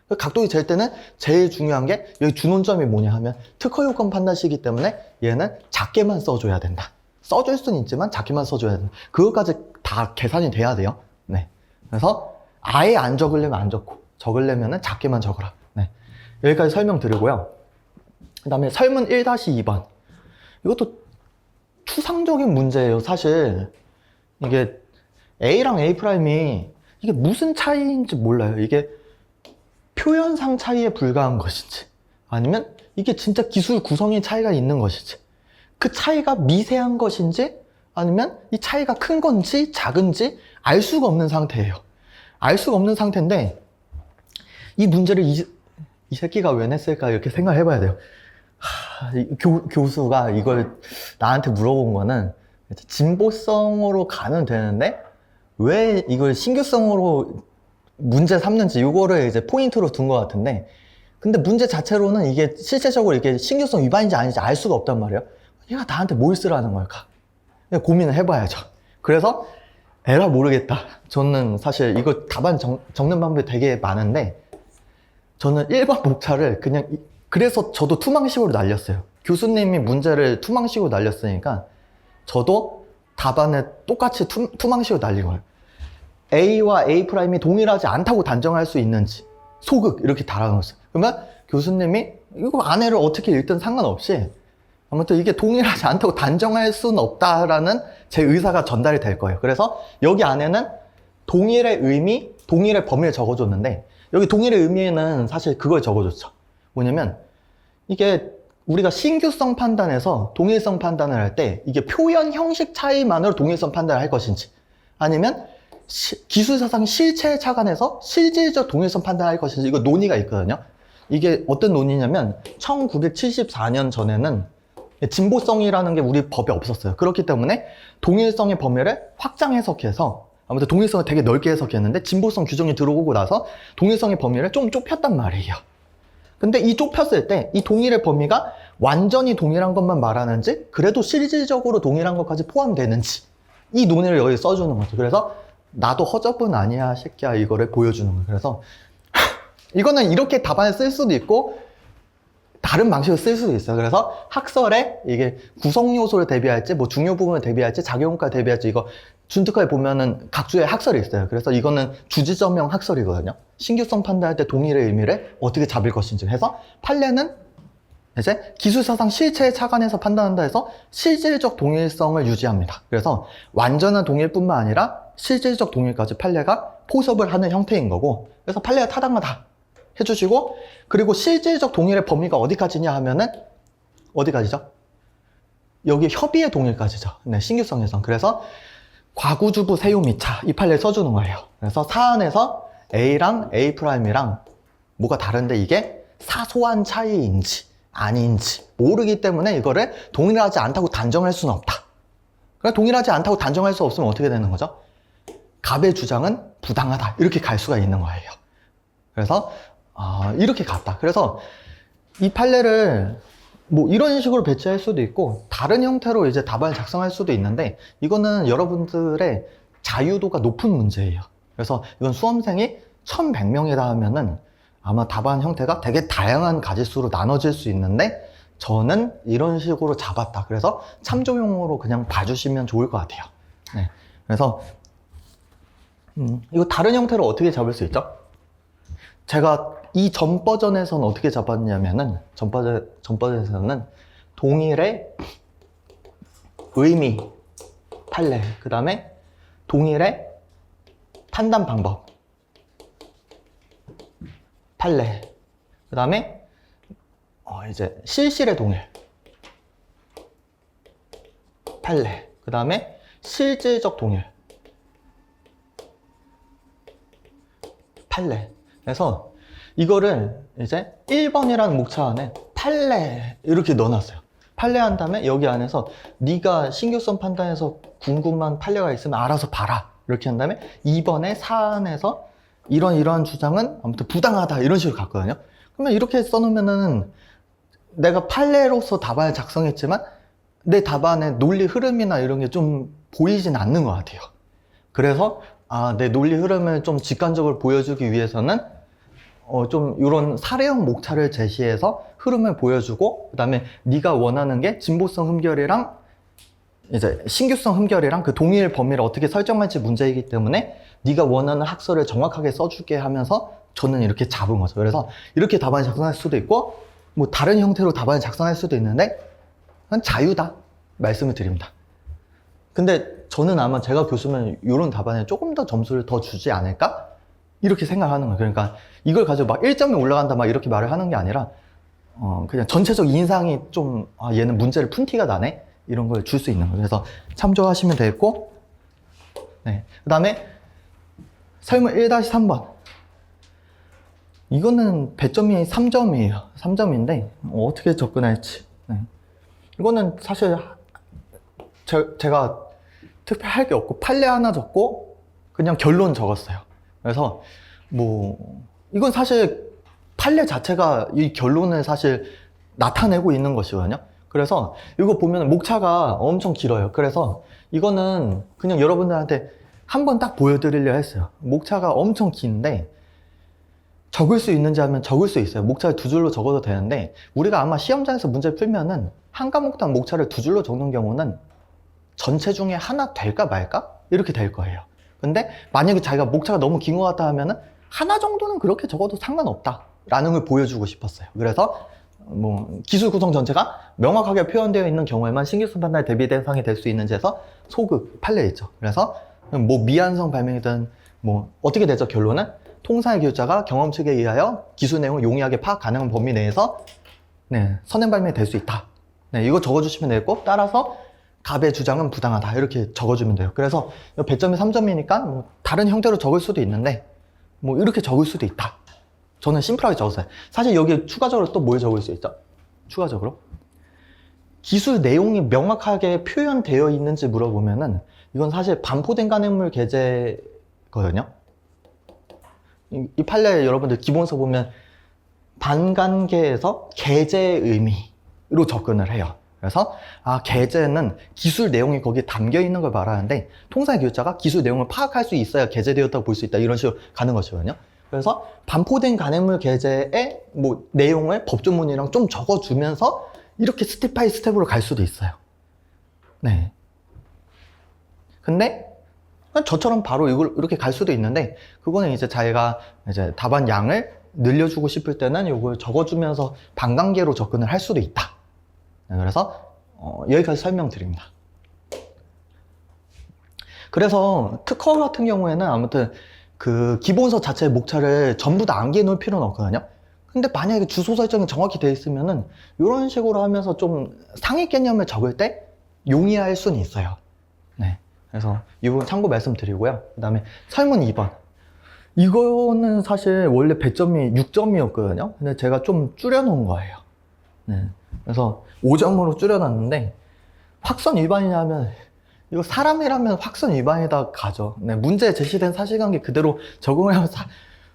그 각도기 잴 때는 제일 중요한 게 여기 준원점이 뭐냐 하면 특허 요건 판단식이기 때문에 얘는 작게만 써줘야 된다. 써줄 수는 있지만 작게만 써줘야 된다. 그것까지 다 계산이 돼야 돼요. 네. 그래서 아예 안 적으려면 안 적고 적으려면 작게만 적어라. 네. 여기까지 설명드리고요. 그 다음에 설문 1-2번. 이것도 추상적인 문제예요. 사실 이게 A랑 A'이 이게 무슨 차이인지 몰라요. 이게 표현상 차이에 불과한 것인지 아니면 이게 진짜 기술 구성의 차이가 있는 것인지 그 차이가 미세한 것인지 아니면 이 차이가 큰 건지 작은지 알 수가 없는 상태예요. 알 수가 없는 상태인데 이 문제를 이 새끼가 왜 냈을까 이렇게 생각해 봐야 돼요. 교수가 이걸 나한테 물어본 거는 진보성으로 가면 되는데 왜 이걸 신규성으로 문제 삼는지 이거를 이제 포인트로 둔 것 같은데 근데 문제 자체로는 이게 실제적으로 이게 신규성 위반인지 아닌지 알 수가 없단 말이에요. 얘가 나한테 뭘 쓰라는 걸까? 고민을 해봐야죠. 그래서 에라 모르겠다. 저는 사실 이거 답안 적는 방법이 되게 많은데 저는 1번 목차를 그냥 그래서 저도 투망식으로 날렸어요. 교수님이 문제를 투망식으로 날렸으니까 저도 답안을 똑같이 투망식으로 날린 거예요. A와 A'이 동일하지 않다고 단정할 수 있는지 소극 이렇게 달아놓았어요. 그러면 교수님이 이거 안에를 어떻게 읽든 상관없이 아무튼 이게 동일하지 않다고 단정할 수는 없다라는 제 의사가 전달이 될 거예요. 그래서 여기 안에는 동일의 의미, 동일의 범위를 적어줬는데 여기 동일의 의미에는 사실 그걸 적어줬죠. 뭐냐면 이게 우리가 신규성 판단에서 동일성 판단을 할 때 이게 표현 형식 차이만으로 동일성 판단을 할 것인지 아니면 기술사상 실체에 착안해서 실질적 동일성 판단을 할 것인지 이거 논의가 있거든요. 이게 어떤 논의냐면 1974년 전에는 진보성이라는 게 우리 법에 없었어요. 그렇기 때문에 동일성의 범위를 확장 해석해서 아무튼 동일성을 되게 넓게 해석했는데 진보성 규정이 들어오고 나서 동일성의 범위를 좀 좁혔단 말이에요. 근데 이 좁혔을 때 이 동일의 범위가 완전히 동일한 것만 말하는지 그래도 실질적으로 동일한 것까지 포함되는지 이 논의를 여기 써주는 거죠. 그래서 나도 허접은 아니야 새끼야 이거를 보여주는 거예요. 그래서 이거는 이렇게 답안을 쓸 수도 있고 다른 방식으로 쓸 수도 있어요. 그래서 학설에 이게 구성 요소를 대비할지 뭐 중요 부분을 대비할지 작용효과를 대비할지 이거 준특허에 보면은 각주의 학설이 있어요. 그래서 이거는 주지점형 학설이거든요. 신규성 판단할 때 동일의 의미를 어떻게 잡을 것인지 해서 판례는 이제 기술사상 실체에 착안해서 판단한다 해서 실질적 동일성을 유지합니다. 그래서 완전한 동일뿐만 아니라 실질적 동일까지 판례가 포섭을 하는 형태인 거고 그래서 판례가 타당하다 해주시고 그리고 실질적 동일의 범위가 어디까지냐 하면은 어디까지죠? 여기 협의의 동일까지죠. 네, 신규성에선. 그래서 과구주부 세요미차 이 판례 써주는 거예요. 그래서 사안에서 A랑 A'이랑 뭐가 다른데 이게 사소한 차이인지 아닌지 모르기 때문에 이거를 동일하지 않다고 단정할 수는 없다. 그러니까 동일하지 않다고 단정할 수 없으면 어떻게 되는 거죠? 갑의 주장은 부당하다 이렇게 갈 수가 있는 거예요. 그래서 이렇게 갔다. 그래서 이 판례를 뭐 이런 식으로 배치할 수도 있고 다른 형태로 이제 답안을 작성할 수도 있는데 이거는 여러분들의 자유도가 높은 문제예요. 그래서 이건 수험생이 1100명이다 하면은 아마 답안 형태가 되게 다양한 가지수로 나눠질 수 있는데 저는 이런 식으로 잡았다. 그래서 참조용으로 그냥 봐주시면 좋을 것 같아요. 네. 그래서 이거 다른 형태로 어떻게 잡을 수 있죠? 제가 이 전 버전에서는 어떻게 잡았냐면은 전 버전에서는 동일의 의미 판례 그 다음에 동일의 판단 방법 판례 그 다음에 이제 실실의 동일 판례 그 다음에 실질적 동일 판례. 그래서 이거를 이제 1번이라는 목차 안에 판례 이렇게 넣어놨어요. 판례 한 다음에 여기 안에서 네가 신규성 판단에서 궁금한 판례가 있으면 알아서 봐라 이렇게 한 다음에 2번에 사안에서 이러한 주장은 아무튼 부당하다 이런 식으로 갔거든요. 그러면 이렇게 써놓으면은 내가 판례로서 답안을 작성했지만 내 답안의 논리 흐름이나 이런 게 좀 보이진 않는 것 같아요. 그래서 내 논리 흐름을 좀 직관적으로 보여주기 위해서는 좀 이런 사례형 목차를 제시해서 흐름을 보여주고, 그 다음에 네가 원하는 게 진보성 흠결이랑 이제 신규성 흠결이랑 그 동일 범위를 어떻게 설정할지 문제이기 때문에 네가 원하는 학설을 정확하게 써주게 하면서 저는 이렇게 잡은 거죠. 그래서 이렇게 답안을 작성할 수도 있고 뭐 다른 형태로 답안을 작성할 수도 있는데 그건 자유다 말씀을 드립니다. 근데 저는 아마 제가 교수면 이런 답안에 조금 더 점수를 더 주지 않을까? 이렇게 생각하는 거예요. 그러니까 이걸 가지고 막 1점이 올라간다 막 이렇게 말을 하는 게 아니라 그냥 전체적 인상이 좀 얘는 문제를 푼 티가 나네? 이런 걸 줄 수 있는 거예요. 그래서 참조하시면 되겠고, 네. 그 다음에 설문 1-3번. 이거는 배점이 3점이에요. 3점인데 어떻게 접근할지. 네. 이거는 사실 제가 특별히 할 게 없고 판례 하나 적고 그냥 결론 적었어요. 그래서 뭐 이건 사실 판례 자체가 이 결론을 사실 나타내고 있는 것이거든요. 그래서 이거 보면 목차가 엄청 길어요. 그래서 이거는 그냥 여러분들한테 한번 딱 보여드리려 했어요. 목차가 엄청 긴데 적을 수 있는지 하면 적을 수 있어요. 목차를 두 줄로 적어도 되는데 우리가 아마 시험장에서 문제 풀면은 한 과목당 목차를 두 줄로 적는 경우는 전체 중에 하나 될까 말까? 이렇게 될 거예요. 근데 만약에 자기가 목차가 너무 긴 것 같다 하면은 하나 정도는 그렇게 적어도 상관없다 라는 걸 보여주고 싶었어요. 그래서 뭐 기술 구성 전체가 명확하게 표현되어 있는 경우에만 신규성 판단의 대비 대상이 될 수 있는지 해서 소급 판례 있죠. 그래서 뭐 미완성 발명이든 뭐 어떻게 되죠? 결론은 통상의 기술자가 경험 측에 의하여 기술 내용을 용이하게 파악 가능한 범위 내에서 선행 발명이 될 수 있다. 이거 적어주시면 되겠고, 따라서 갑의 주장은 부당하다 이렇게 적어주면 돼요. 그래서 배점이 3점이니까 뭐 다른 형태로 적을 수도 있는데 뭐 이렇게 적을 수도 있다. 저는 심플하게 적었어요. 사실 여기 추가적으로 또 뭘 적을 수 있죠? 추가적으로 기술 내용이 명확하게 표현되어 있는지 물어보면은 이건 사실 반포된 가능물 계제거든요. 이 판례 여러분들 기본서 보면 반관계에서 계제의 의미로 접근을 해요. 그래서 계제는 기술 내용이 거기에 담겨 있는 걸 말하는데 통상의 기술자가 기술 내용을 파악할 수 있어야 계제되었다고 볼 수 있다 이런 식으로 가는 것이거든요. 그래서 반포된 가능물 계제의 뭐 내용을 법조문이랑 좀 적어주면서 이렇게 스텝 바이 스텝으로 갈 수도 있어요. 네. 근데 저처럼 바로 이걸 이렇게 갈 수도 있는데 그거는 이제 자기가 이제 답안 양을 늘려주고 싶을 때는 이걸 적어주면서 반관계로 접근을 할 수도 있다. 그래서 여기까지 설명드립니다. 그래서 특허 같은 경우에는 아무튼 그 기본서 자체의 목차를 전부 다 암기해 놓을 필요는 없거든요. 근데 만약에 주소 설정이 정확히 되어 있으면은 이런 식으로 하면서 좀 상위 개념을 적을 때 용이할 수는 있어요. 네. 그래서 이 부분 참고 말씀드리고요. 그 다음에 설문 2번. 이거는 사실 원래 배점이 6점이었거든요. 근데 제가 좀 줄여놓은 거예요. 네. 그래서 5점으로 줄여놨는데 확선 위반이냐면 이거 사람이라면 확선 위반이다 가죠. 네. 문제에 제시된 사실관계 그대로 적응을 하면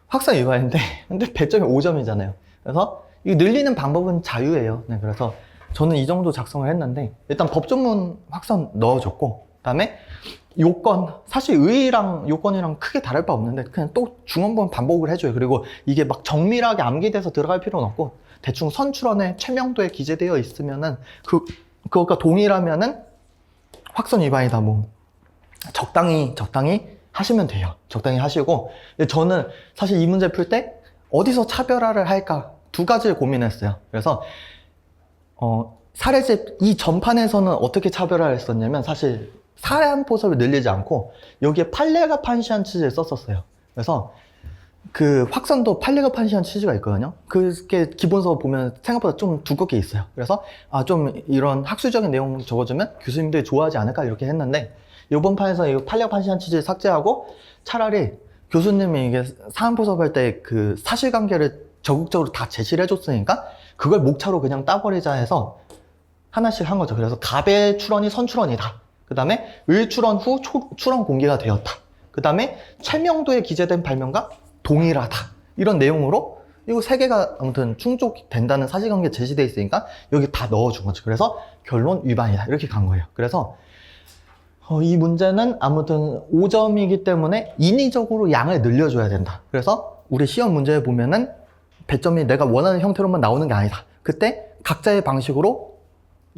확선 위반인데 근데 배점이 5점이잖아요. 그래서 이 늘리는 방법은 자유예요. 네. 그래서 저는 이 정도 작성을 했는데 일단 법조문 확선 넣어줬고 그 다음에 요건, 사실 의의랑 요건이랑 크게 다를 바 없는데 그냥 또 중원본 반복을 해줘요. 그리고 이게 막 정밀하게 암기돼서 들어갈 필요는 없고 대충 선출원에 최명도에 기재되어 있으면은 그거가 동일하면은 확선 위반이다 뭐 적당히 하시면 돼요. 적당히 하시고 저는 사실 이 문제 풀 때 어디서 차별화를 할까 두 가지를 고민했어요. 그래서 사례집 이 전판에서는 어떻게 차별화를 했었냐면 사실 사례 한 포섭을 늘리지 않고 여기에 판례가 판시한 취지를 썼었어요. 그래서 그 확선도 판례가 판시한 취지가 있거든요. 그게 기본서 보면 생각보다 좀 두껍게 있어요. 그래서 좀 이런 학술적인 내용 적어주면 교수님들이 좋아하지 않을까 이렇게 했는데 이번 판에서 이 판례가 판시한 취지를 삭제하고 차라리 교수님이 이게 사안 포섭할 때 그 사실관계를 적극적으로 다 제시를 해줬으니까 그걸 목차로 그냥 따버리자 해서 하나씩 한 거죠. 그래서 갑의 출원이 선출원이다. 그 다음에 을 출원 후 출원 공개가 되었다. 그 다음에 최명도에 기재된 발명과 동일하다. 이런 내용으로 이거 세 개가 아무튼 충족된다는 사실관계 제시돼 있으니까 여기 다 넣어준 거죠. 그래서 결론 위반이다. 이렇게 간 거예요. 그래서 이 문제는 아무튼 5점이기 때문에 인위적으로 양을 늘려줘야 된다. 그래서 우리 시험 문제에 보면은 배점이 내가 원하는 형태로만 나오는 게 아니다. 그때 각자의 방식으로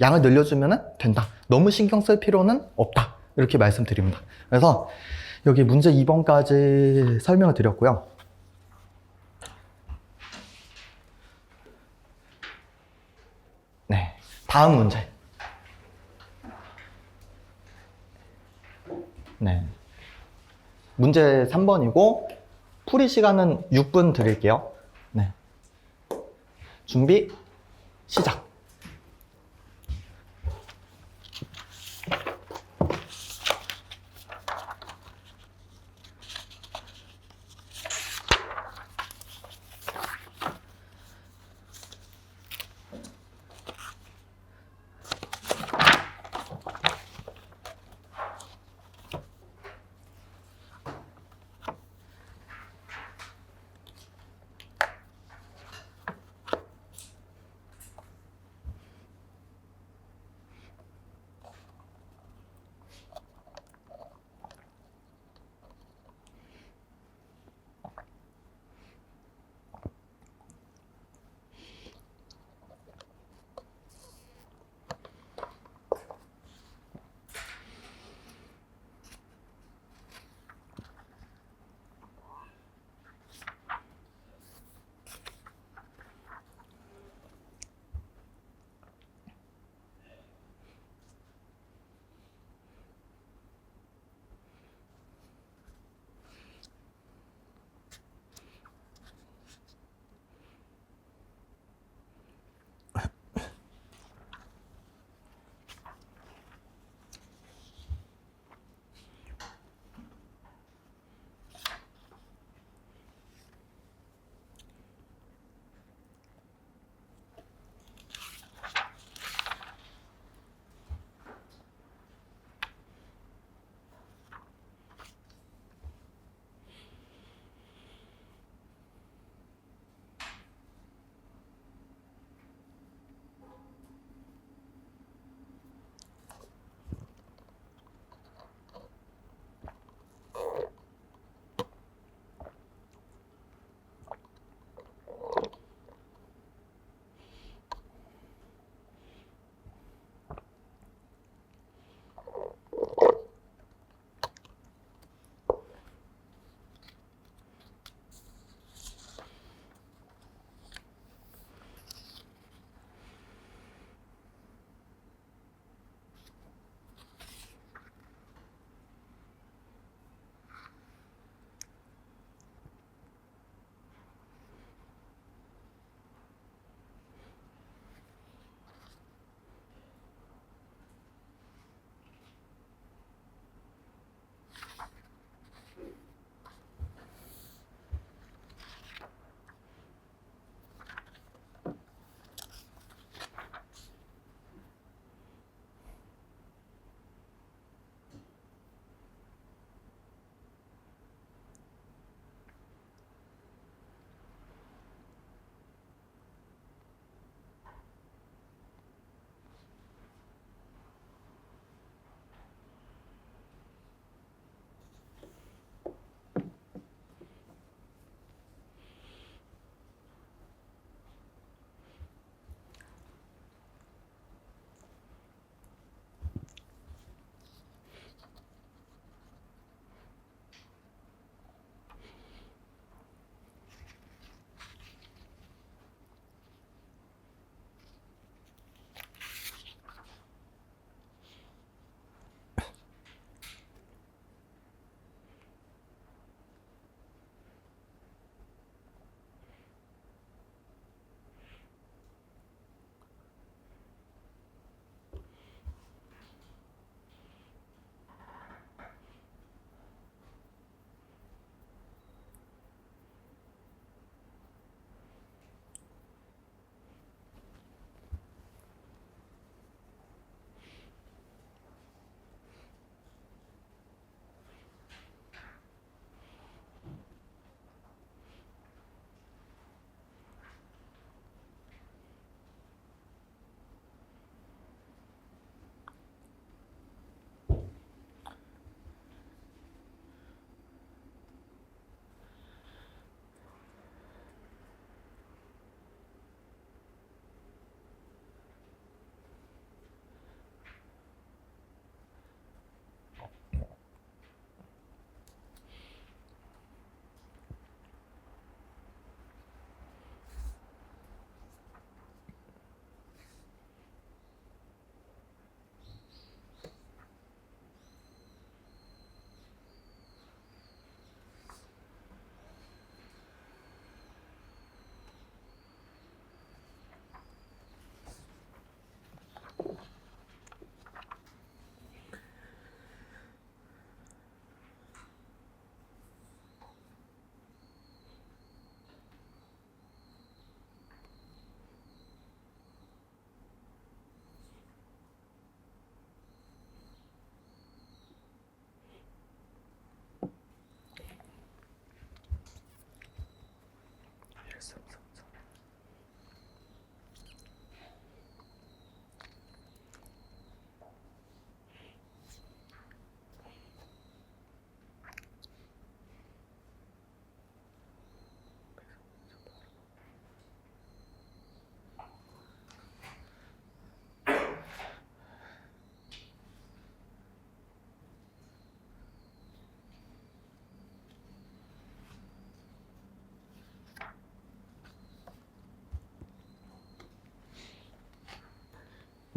양을 늘려주면 된다. 너무 신경 쓸 필요는 없다. 이렇게 말씀드립니다. 그래서 여기 문제 2번까지 설명을 드렸고요. 네, 다음 문제. 네, 문제 3번이고 풀이 시간은 6분 드릴게요. 네, 준비 시작.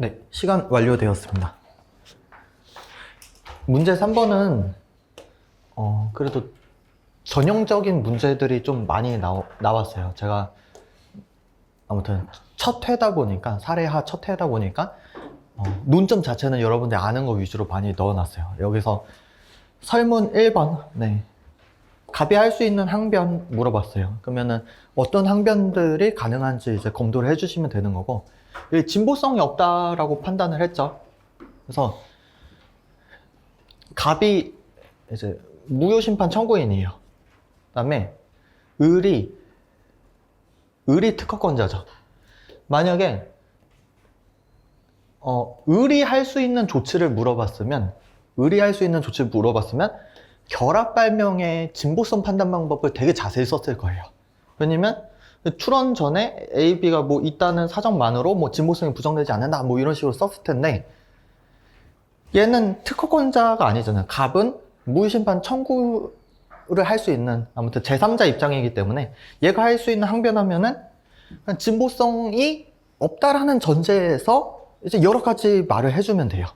네, 시간 완료되었습니다. 문제 3번은 그래도 전형적인 문제들이 좀 많이 나왔어요. 제가 아무튼 첫 회다 보니까, 사례하 첫 회다 보니까 논점 자체는 여러분들 아는 거 위주로 많이 넣어놨어요. 여기서 설문 1번, 네, 갑이 할 수 있는 항변 물어봤어요. 그러면은 어떤 항변들이 가능한지 이제 검토를 해주시면 되는 거고, 여기 진보성이 없다라고 판단을 했죠. 그래서 갑이 이제 무효심판 청구인이에요. 그 다음에 을이 특허권자죠. 만약에 을이 할 수 있는 조치를 물어봤으면 결합 발명의 진보성 판단 방법을 되게 자세히 썼을 거예요. 왜냐면 출원 전에 A, B가 뭐 있다는 사정만으로 뭐 진보성이 부정되지 않는다 뭐 이런 식으로 썼을 텐데, 얘는 특허권자가 아니잖아요. 갑은 무효심판 청구를 할 수 있는 아무튼 제3자 입장이기 때문에 얘가 할 수 있는 항변하면은 진보성이 없다라는 전제에서 이제 여러 가지 말을 해주면 돼요.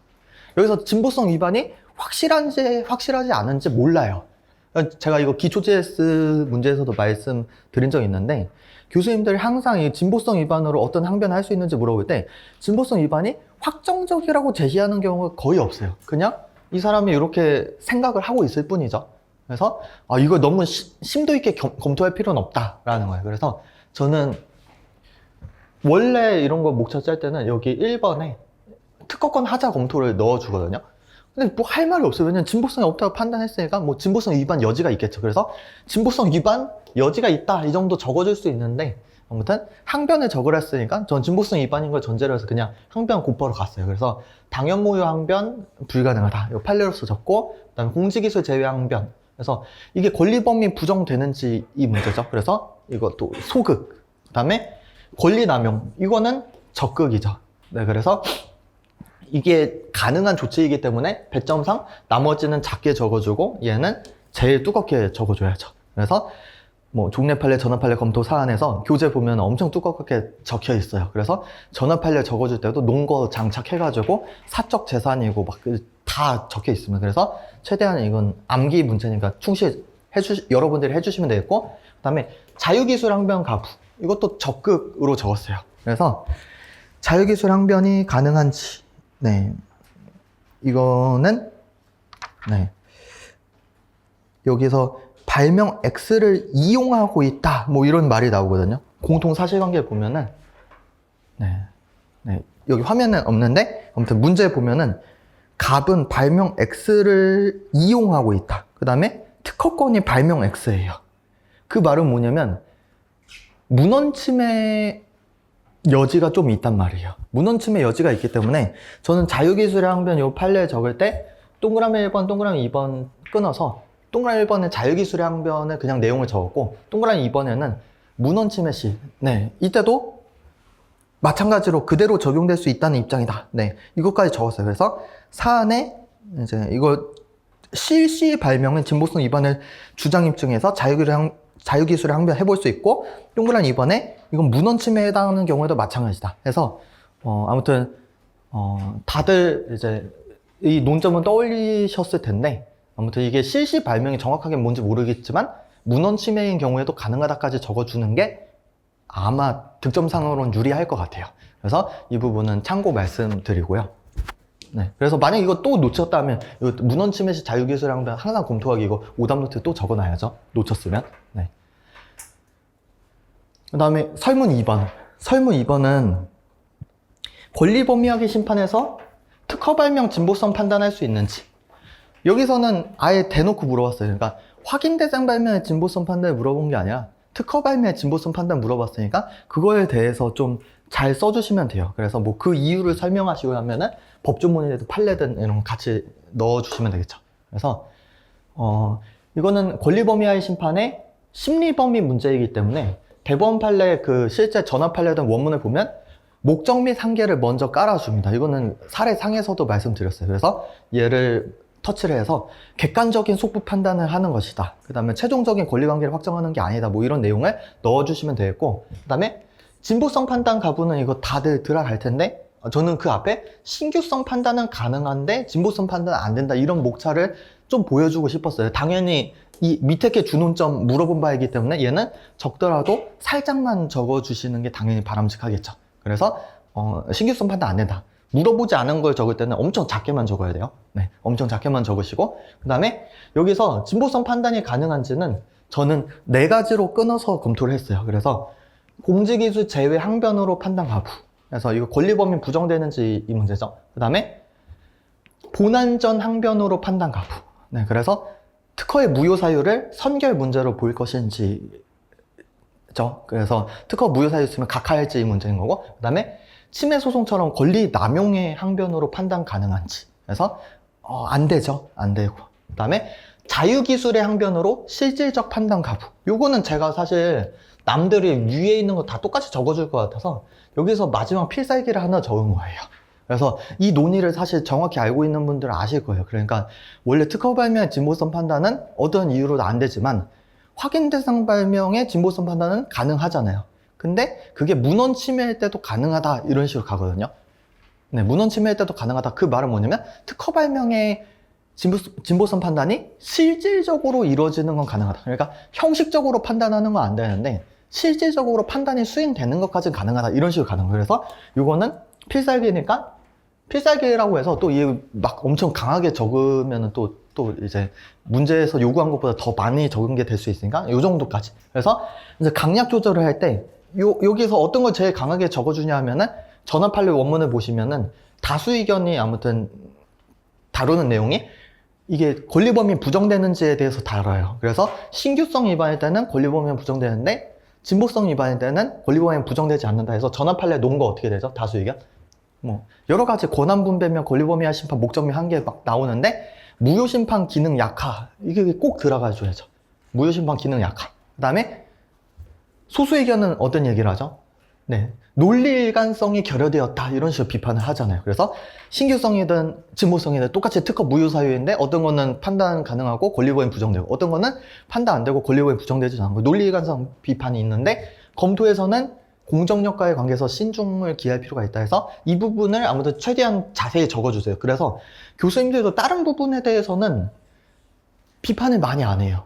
여기서 진보성 위반이 확실한지 확실하지 않은지 몰라요. 제가 이거 기초 GS 문제에서도 말씀드린 적이 있는데, 교수님들이 항상 이 진보성 위반으로 어떤 항변을 할 수 있는지 물어볼 때 진보성 위반이 확정적이라고 제시하는 경우가 거의 없어요. 그냥 이 사람이 이렇게 생각을 하고 있을 뿐이죠. 그래서 이거 너무 심도 있게 검토할 필요는 없다라는 거예요. 그래서 저는 원래 이런 거 목차 짤 때는 여기 1번에 특허권 하자 검토를 넣어주거든요. 근데 뭐 할 말이 없어요. 왜냐면 진보성이 없다고 판단했으니까 뭐 진보성 위반 여지가 있겠죠. 그래서 진보성 위반 여지가 있다 이 정도 적어줄 수 있는데, 아무튼 항변을 적으라 했으니까 전 진보성 위반인 걸 전제로 해서 그냥 항변 곧바로 갔어요. 그래서 당연무효 항변 불가능하다 이거 판례로서 적고, 그다음에 공지기술 제외 항변, 그래서 이게 권리범위 부정되는지 이 문제죠. 그래서 이것도 소극, 그다음에 권리남용, 이거는 적극이죠. 네, 그래서 이게 가능한 조치이기 때문에 배점상 나머지는 작게 적어주고 얘는 제일 두껍게 적어줘야죠. 그래서 뭐 종래 판례, 전환 판례 검토 사안에서 교재 보면 엄청 두껍게 적혀 있어요. 그래서 전환 판례 적어줄 때도 논거 장착해가지고 사적 재산이고 막 다 적혀 있습니다. 그래서 최대한 이건 암기 문제니까 여러분들이 해주시면 되겠고, 그 다음에 자유기술 항변 가부, 이것도 적극으로 적었어요. 그래서 자유기술 항변이 가능한지, 네, 이거는 네, 여기서 발명 X를 이용하고 있다 뭐 이런 말이 나오거든요. 공통 사실관계 보면은 여기 화면은 없는데 아무튼 문제 보면은 갑은 발명 X를 이용하고 있다. 그 다음에 특허권이 발명 X예요. 그 말은 뭐냐면 문헌 침해 여지가 좀 있단 말이에요. 문헌 침해 여지가 있기 때문에 저는 자유기술의 항변 요 판례 적을 때 동그라미 1번, 동그라미 2번 끊어서 동그라미 1번에 자유기술의 항변을 그냥 내용을 적었고, 동그라미 2번에는 문헌 침해 시, 네, 이때도 마찬가지로 그대로 적용될 수 있다는 입장이다. 네, 이것까지 적었어요. 그래서 사안에 이제 이거 실시 발명은 진보성 위반을 주장 입증해서 자유기술의 항변 해볼 수 있고, 동그라미 2번에 이건 문헌 침해에 해당하는 경우에도 마찬가지다. 그래서 아무튼 다들 이제 이 논점은 떠올리셨을 텐데, 아무튼 이게 실시 발명이 정확하게 뭔지 모르겠지만 문헌 침해인 경우에도 가능하다까지 적어주는 게 아마 득점상으로는 유리할 것 같아요. 그래서 이 부분은 참고 말씀드리고요. 네, 그래서 만약 이거 또 놓쳤다면 이거 문헌 침해 시 자유기술 항변 항상 검토하기, 이거 오답노트에 또 적어놔야죠. 놓쳤으면. 네. 그 다음에 설문 2번. 설문 2번은 권리범위학의 심판에서 특허 발명 진보성 판단할 수 있는지. 여기서는 아예 대놓고 물어봤어요. 그러니까 확인 대상 발명의 진보성 판단을 물어본 게 아니라 특허 발명의 진보성 판단 물어봤으니까 그거에 대해서 좀 잘 써주시면 돼요. 그래서 뭐 그 이유를 설명하시고 하면은 법조문이든 판례든 이런 거 같이 넣어주시면 되겠죠. 그래서 이거는 권리범위하의 심판의 심리범위 문제이기 때문에 대법원 판례 그 실제 전환 판례든 원문을 보면 목적 및 한계를 먼저 깔아줍니다. 이거는 사례 상에서도 말씀드렸어요. 그래서 얘를 터치를 해서 객관적인 속부 판단을 하는 것이다. 그 다음에 최종적인 권리관계를 확정하는 게 아니다. 뭐 이런 내용을 넣어주시면 되겠고, 그 다음에 진보성 판단 가부는 이거 다들 들어갈 텐데 저는 그 앞에 신규성 판단은 가능한데 진보성 판단은 안 된다 이런 목차를 좀 보여주고 싶었어요. 당연히 이 밑에 게 준원점 물어본 바이기 때문에 얘는 적더라도 살짝만 적어주시는 게 당연히 바람직하겠죠. 그래서 신규성 판단 안 된다. 물어보지 않은 걸 적을 때는 엄청 작게만 적어야 돼요. 네, 엄청 작게만 적으시고 그 다음에 여기서 진보성 판단이 가능한지는 저는 4가지로 끊어서 검토를 했어요. 그래서 공직이수 제외 항변으로 판단 가부. 그래서 이거 권리범위 부정되는지 이 문제죠. 그 다음에 본안전 항변으로 판단 가부. 네, 그래서 특허의 무효 사유를 선결 문제로 볼 것인지, 죠. 그래서 특허 무효 사유 있으면 각하할지 이 문제인 거고, 그 다음에 침해 소송처럼 권리 남용의 항변으로 판단 가능한지. 그래서 안 되죠. 안 되고. 그 다음에 자유기술의 항변으로 실질적 판단 가부. 요거는 제가 사실 남들이 위에 있는 거 다 똑같이 적어줄 것 같아서 여기서 마지막 필살기를 하나 적은 거예요. 그래서 이 논의를 사실 정확히 알고 있는 분들은 아실 거예요. 그러니까 원래 특허 발명의 진보성 판단은 어떤 이유로도 안 되지만 확인 대상 발명의 진보성 판단은 가능하잖아요. 근데 그게 문헌 침해일 때도 가능하다 이런 식으로 가거든요. 네, 문헌 침해일 때도 가능하다. 그 말은 뭐냐면 특허 발명의 진보성 판단이 실질적으로 이루어지는 건 가능하다. 그러니까 형식적으로 판단하는 건 안 되는데 실질적으로 판단이 수행되는 것까지는 가능하다. 이런 식으로 가는 거예요. 그래서 이거는 필살기니까 필살기라고 해서 또 막 엄청 강하게 적으면 또 이제 문제에서 요구한 것보다 더 많이 적은 게 될 수 있으니까 요 정도까지. 그래서 이제 강약 조절을 할 때 여기서 어떤 걸 제일 강하게 적어주냐 하면은 전원 판례 원문을 보시면은 다수 의견이 아무튼 다루는 내용이 이게 권리범위 부정되는지에 대해서 다뤄요. 그래서 신규성 위반일 때는 권리범위 부정되는데 진보성 위반일 때는 권리범위 부정되지 않는다 해서 전환 판례 놓은 거 어떻게 되죠? 다수 의견? 뭐 여러 가지 권한 분배면 권리범위와 심판 목적미 한 개 막 나오는데 무효 심판 기능 약화 이게 꼭 들어가 줘야죠. 무효 심판 기능 약화. 그다음에 소수 의견은 어떤 얘기를 하죠? 네. 논리 일관성이 결여되었다 이런 식으로 비판을 하잖아요. 그래서 신규성이든 진보성이든 똑같이 특허 무효 사유인데 어떤 거는 판단 가능하고 권리범위 부정되고 어떤 거는 판단 안 되고 권리범위 부정되지 않고 논리 일관성 비판이 있는데 검토에서는 공정력과의 관계에서 신중을 기할 필요가 있다 해서 이 부분을 아무튼 최대한 자세히 적어주세요. 그래서 교수님들도 다른 부분에 대해서는 비판을 많이 안 해요.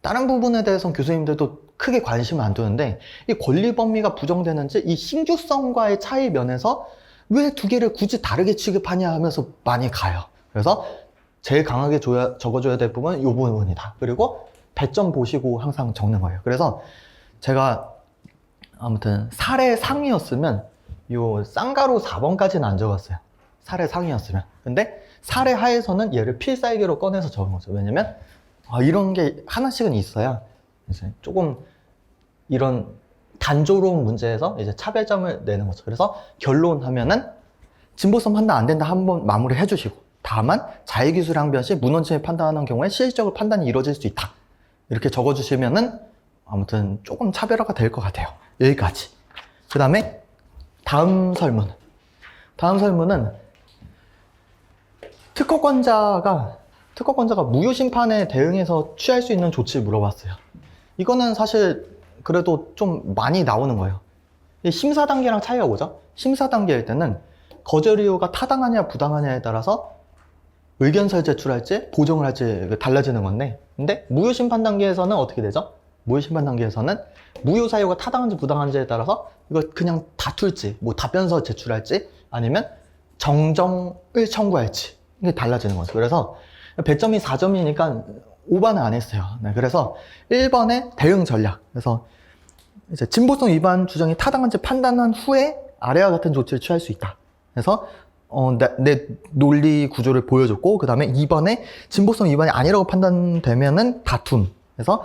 다른 부분에 대해서는 교수님들도 크게 관심을 안 두는데 이 권리 범위가 부정되는지 이 신규성과의 차이 면에서 왜 두 개를 굳이 다르게 취급하냐 하면서 많이 가요. 그래서 제일 강하게 적어줘야 될 부분은 이 부분이다. 그리고 배점 보시고 항상 적는 거예요. 그래서 제가 아무튼 사례 상이었으면 요 쌍가루 4번까지는 안 적었어요. 사례 상이었으면. 근데 사례 하에서는 얘를 필살기로 꺼내서 적은 거죠. 왜냐면 이런 게 하나씩은 있어야 이제 조금 이런 단조로운 문제에서 이제 차별점을 내는 거죠. 그래서 결론하면은 진보성 판단 안 된다 한번 마무리 해주시고 다만 자유기술 항변 시 문헌침해 판단하는 경우에 실질적으로 판단이 이루어질 수 있다. 이렇게 적어주시면은 아무튼 조금 차별화가 될 것 같아요. 여기까지. 그 다음에 다음 설문. 다음 설문은 특허권자가 무효 심판에 대응해서 취할 수 있는 조치를 물어봤어요. 이거는 사실 그래도 좀 많이 나오는 거예요. 심사 단계랑 차이가 뭐죠? 심사 단계일 때는 거절 이유가 타당하냐 부당하냐에 따라서 의견서를 제출할지 보정을 할지 달라지는 건데 근데 무효 심판 단계에서는 어떻게 되죠? 무효 심판 단계에서는 무효 사유가 타당한지 부당한지에 따라서 이걸 그냥 다툴지 뭐 답변서 제출할지 아니면 정정을 청구할지 이게 달라지는 거죠. 그래서 배점이 4점이니까 5반은 안 했어요. 네, 그래서 1번에 대응 전략. 그래서 이제 진보성 위반 주장이 타당한지 판단한 후에 아래와 같은 조치를 취할 수 있다. 그래서 내 논리 구조를 보여줬고 그 다음에 2번에 진보성 위반이 아니라고 판단되면은 다툼. 그래서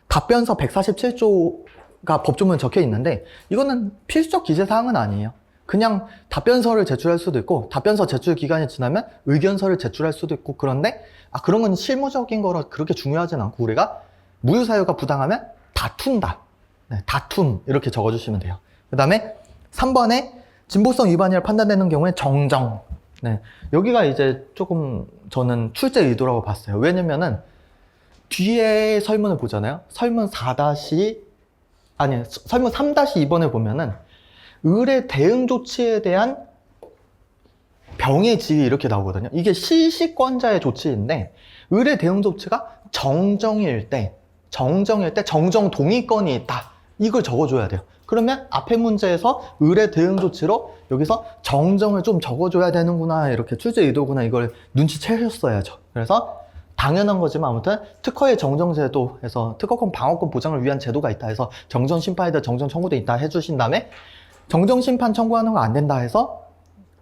답변서 147조가 법조문에 적혀 있는데 이거는 필수적 기재사항은 아니에요. 그냥 답변서를 제출할 수도 있고 답변서 제출 기간이 지나면 의견서를 제출할 수도 있고 그런데 그런 건 실무적인 거라 그렇게 중요하진 않고 우리가 무효 사유가 부당하면 다툰다. 네, 다툼 이렇게 적어주시면 돼요. 그 다음에 3번에 진보성 위반이라 판단되는 경우에 정정. 네, 여기가 이제 조금 저는 출제 의도라고 봤어요. 왜냐면은 뒤에 설문을 보잖아요. 설문 3-2번을 보면은 의뢰 대응 조치에 대한 병의 지위 이렇게 나오거든요. 이게 시시권자의 조치인데 의뢰 대응 조치가 정정일 때 정정 동의권이 있다. 이걸 적어줘야 돼요. 그러면 앞에 문제에서 의뢰 대응 조치로 여기서 정정을 좀 적어줘야 되는구나, 이렇게 출제 의도구나, 이걸 눈치채셨어야죠. 그래서 당연한 거지만 아무튼 특허의 정정제도 해서 특허권 방어권 보장을 위한 제도가 있다 해서 정정심판에 대해 정정 청구돼 있다 해주신 다음에 정정심판 청구하는 거 안 된다 해서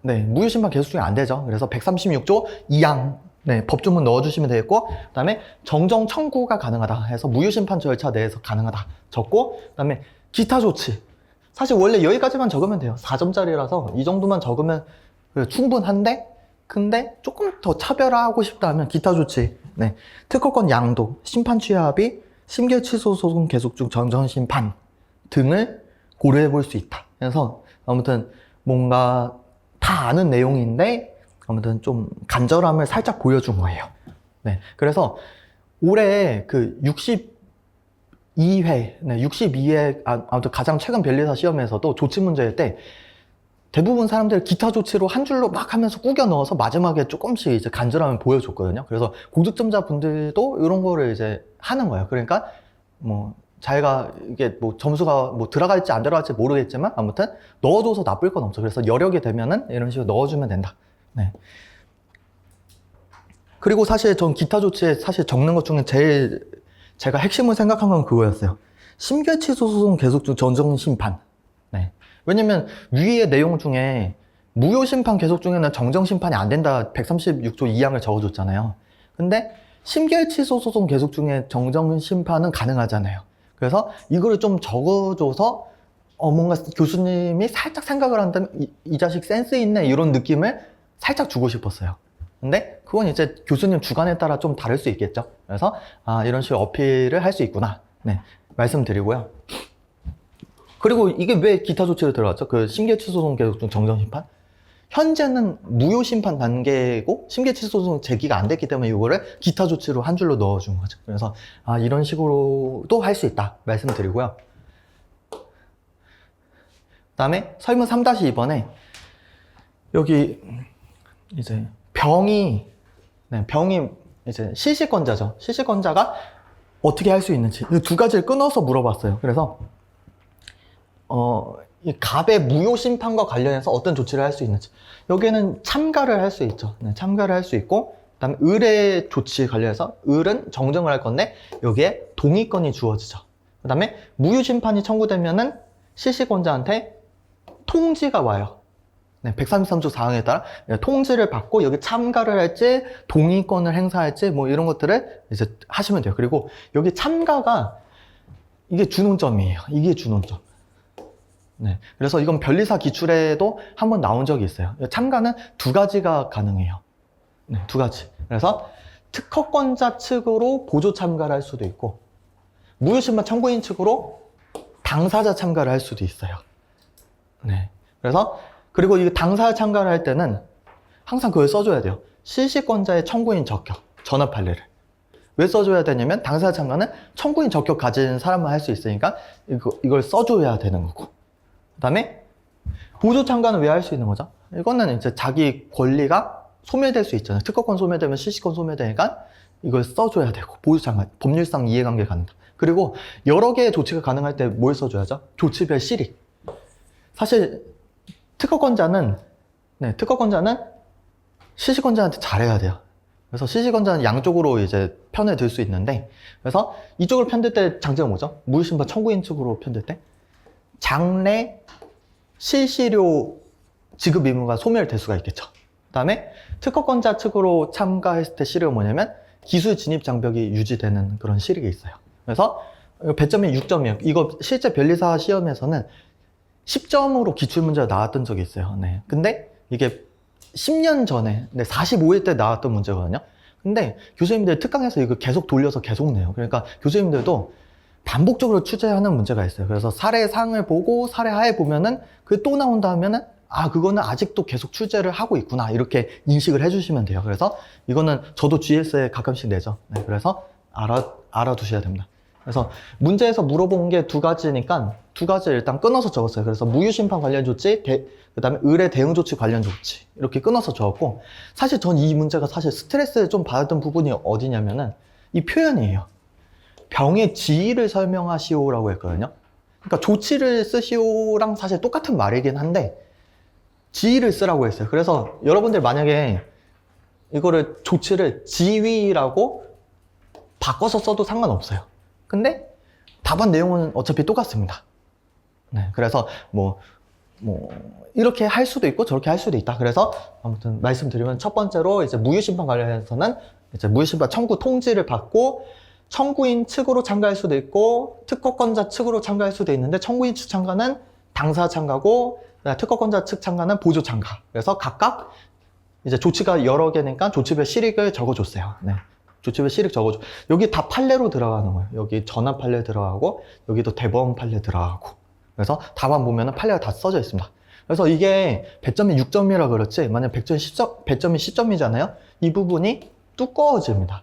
무효심판 계속 중에 안 되죠. 그래서 136조 2항 법조문 넣어주시면 되겠고, 그 다음에 정정 청구가 가능하다 해서 무효심판 절차 내에서 가능하다 적고, 그 다음에 기타 조치. 사실 원래 여기까지만 적으면 돼요. 4점짜리라서 이 정도만 적으면 충분한데, 근데 조금 더 차별화하고 싶다면 기타 조치. 특허권 양도, 심판 취하합의, 심결 취소 소송 계속 중 정정심판 등을 고려해 볼 수 있다. 그래서 아무튼 뭔가 다 아는 내용인데 아무튼 좀 간절함을 살짝 보여준 거예요. 그래서 올해 그 62회, 아무튼 가장 최근 변리사 시험에서도 조치 문제일 때 대부분 사람들 기타 조치로 한 줄로 막 하면서 꾸겨 넣어서 마지막에 조금씩 이제 간절함을 보여줬거든요. 그래서 고득점자 분들도 이런 거를 이제 하는 거예요. 그러니까 뭐 자기가 이게 뭐 점수가 뭐 들어갈지 안 들어갈지 모르겠지만 아무튼 넣어줘서 나쁠 건 없어. 그래서 여력이 되면은 이런 식으로 넣어주면 된다. 그리고 사실 전 기타 조치에 사실 적는 것 중에 제일 제가 핵심을 생각한 건 그거였어요. 심결 취소 소송 계속 중 정정심판. 왜냐면 위의 내용 중에 무효심판 계속 중에는 정정심판이 안 된다 136조 2항을 적어줬잖아요. 근데 심결 취소 소송 계속 중에 정정심판은 가능하잖아요. 그래서 이거를 좀 적어줘서 뭔가 교수님이 살짝 생각을 한다면 이 자식 센스 있네 이런 느낌을 살짝 주고 싶었어요. 근데 그건 이제 교수님 주관에 따라 좀 다를 수 있겠죠. 그래서 이런 식으로 어필을 할 수 있구나 말씀드리고요. 그리고 이게 왜 기타 조치로 들어갔죠? 그 심결 취소 소송 계속 중 정정심판? 현재는 무효심판 단계고 심결 취소 소송 제기가 안 됐기 때문에 이거를 기타 조치로 한 줄로 넣어준 거죠. 그래서 이런 식으로도 할 수 있다 말씀드리고요. 그 다음에 설문 3-2번에 여기 이제 병이 이제 시시권자죠. 시시권자가 어떻게 할 수 있는지 이 두 가지를 끊어서 물어봤어요. 그래서 이 갑의 무효심판과 관련해서 어떤 조치를 할 수 있는지. 여기에는 참가를 할 수 있죠. 참가를 할 수 있고, 그 다음에 의뢰 조치에 관련해서 을은 정정을 할 건데, 여기에 동의권이 주어지죠. 그 다음에 무효심판이 청구되면은 시시권자한테 통지가 와요. 133조 4항에 따라 통지를 받고 여기 참가를 할지, 동의권을 행사할지, 뭐 이런 것들을 이제 하시면 돼요. 그리고 여기 참가가 이게 준원점이에요. 이게 준원점. 그래서 이건 변리사 기출에도 한번 나온 적이 있어요. 참가는 두 가지가 가능해요. 두 가지. 그래서 특허권자 측으로 보조 참가를 할 수도 있고, 무효심판 청구인 측으로 당사자 참가를 할 수도 있어요. 그래서 그리고 이 당사자 참가를 할 때는 항상 그걸 써줘야 돼요. 실시권자의 청구인 적격, 전업 판례를. 왜 써줘야 되냐면 당사자 참가는 청구인 적격 가진 사람만 할 수 있으니까 이걸 써줘야 되는 거고. 그 다음에 보조 참가는 왜 할 수 있는 거죠? 이거는 이제 자기 권리가 소멸될 수 있잖아요. 특허권 소멸되면 실시권 소멸되니까 이걸 써줘야 되고, 보조 참가, 법률상 이해관계 가능하다. 그리고 여러 개의 조치가 가능할 때 뭘 써줘야죠? 조치별 실익. 사실 특허권자는 실시권자한테 잘해야 돼요. 그래서 실시권자는 양쪽으로 이제 편을 들 수 있는데, 그래서 이쪽으로 편들 때 장점은 뭐죠? 무효심판 청구인 측으로 편들 때 장래 실시료 지급 의무가 소멸될 수가 있겠죠. 그 다음에 특허권자 측으로 참가했을 때 실익은 뭐냐면 기술 진입 장벽이 유지되는 그런 실익이 있어요. 그래서 배점이 6점이에요. 이거 실제 변리사 시험에서는 10점으로 기출문제가 나왔던 적이 있어요. 근데 이게 10년 전에 45회 때 나왔던 문제거든요. 근데 교수님들 특강에서 이거 계속 돌려서 계속 내요. 그러니까 교수님들도 반복적으로 출제하는 문제가 있어요. 그래서 사례상을 보고 사례하에 보면은 그게 또 나온다 하면은 그거는 아직도 계속 출제를 하고 있구나, 이렇게 인식을 해주시면 돼요. 그래서 이거는 저도 GS에 가끔씩 내죠. 그래서 알아두셔야 됩니다. 그래서 문제에서 물어본 게 두 가지니까 두 가지 일단 끊어서 적었어요. 그래서 무효심판 관련 조치, 그 다음에 의뢰 대응 조치 관련 조치 이렇게 끊어서 적었고, 사실 전 이 문제가 사실 스트레스 좀 받았던 부분이 어디냐면은 이 표현이에요. 병의 지위를 설명하시오라고 했거든요. 그러니까 조치를 쓰시오랑 사실 똑같은 말이긴 한데 지위를 쓰라고 했어요. 그래서 여러분들 만약에 이거를 조치를 지위라고 바꿔서 써도 상관없어요. 근데 답안 내용은 어차피 똑같습니다. 네, 그래서 이렇게 할 수도 있고 저렇게 할 수도 있다. 그래서 아무튼 말씀드리면 첫 번째로 이제 무효심판 관련해서는 이제 무효심판 청구 통지를 받고 청구인 측으로 참가할 수도 있고 특허권자 측으로 참가할 수도 있는데, 청구인 측 참가는 당사 참가고 특허권자 측 참가는 보조 참가. 그래서 각각 이제 조치가 여러 개니까 조치별 실익을 적어줬어요. 네. 조치별 실익 적어줘. 여기 다 판례로 들어가는 거예요. 여기 전환 판례 들어가고 여기도 대법원 판례 들어가고. 그래서 답안 보면은 판례가 다 써져 있습니다. 그래서 이게 100점이 6점이라 그렇지, 만약 100점이 10점, 100점이 10점이잖아요. 이 부분이 두꺼워집니다.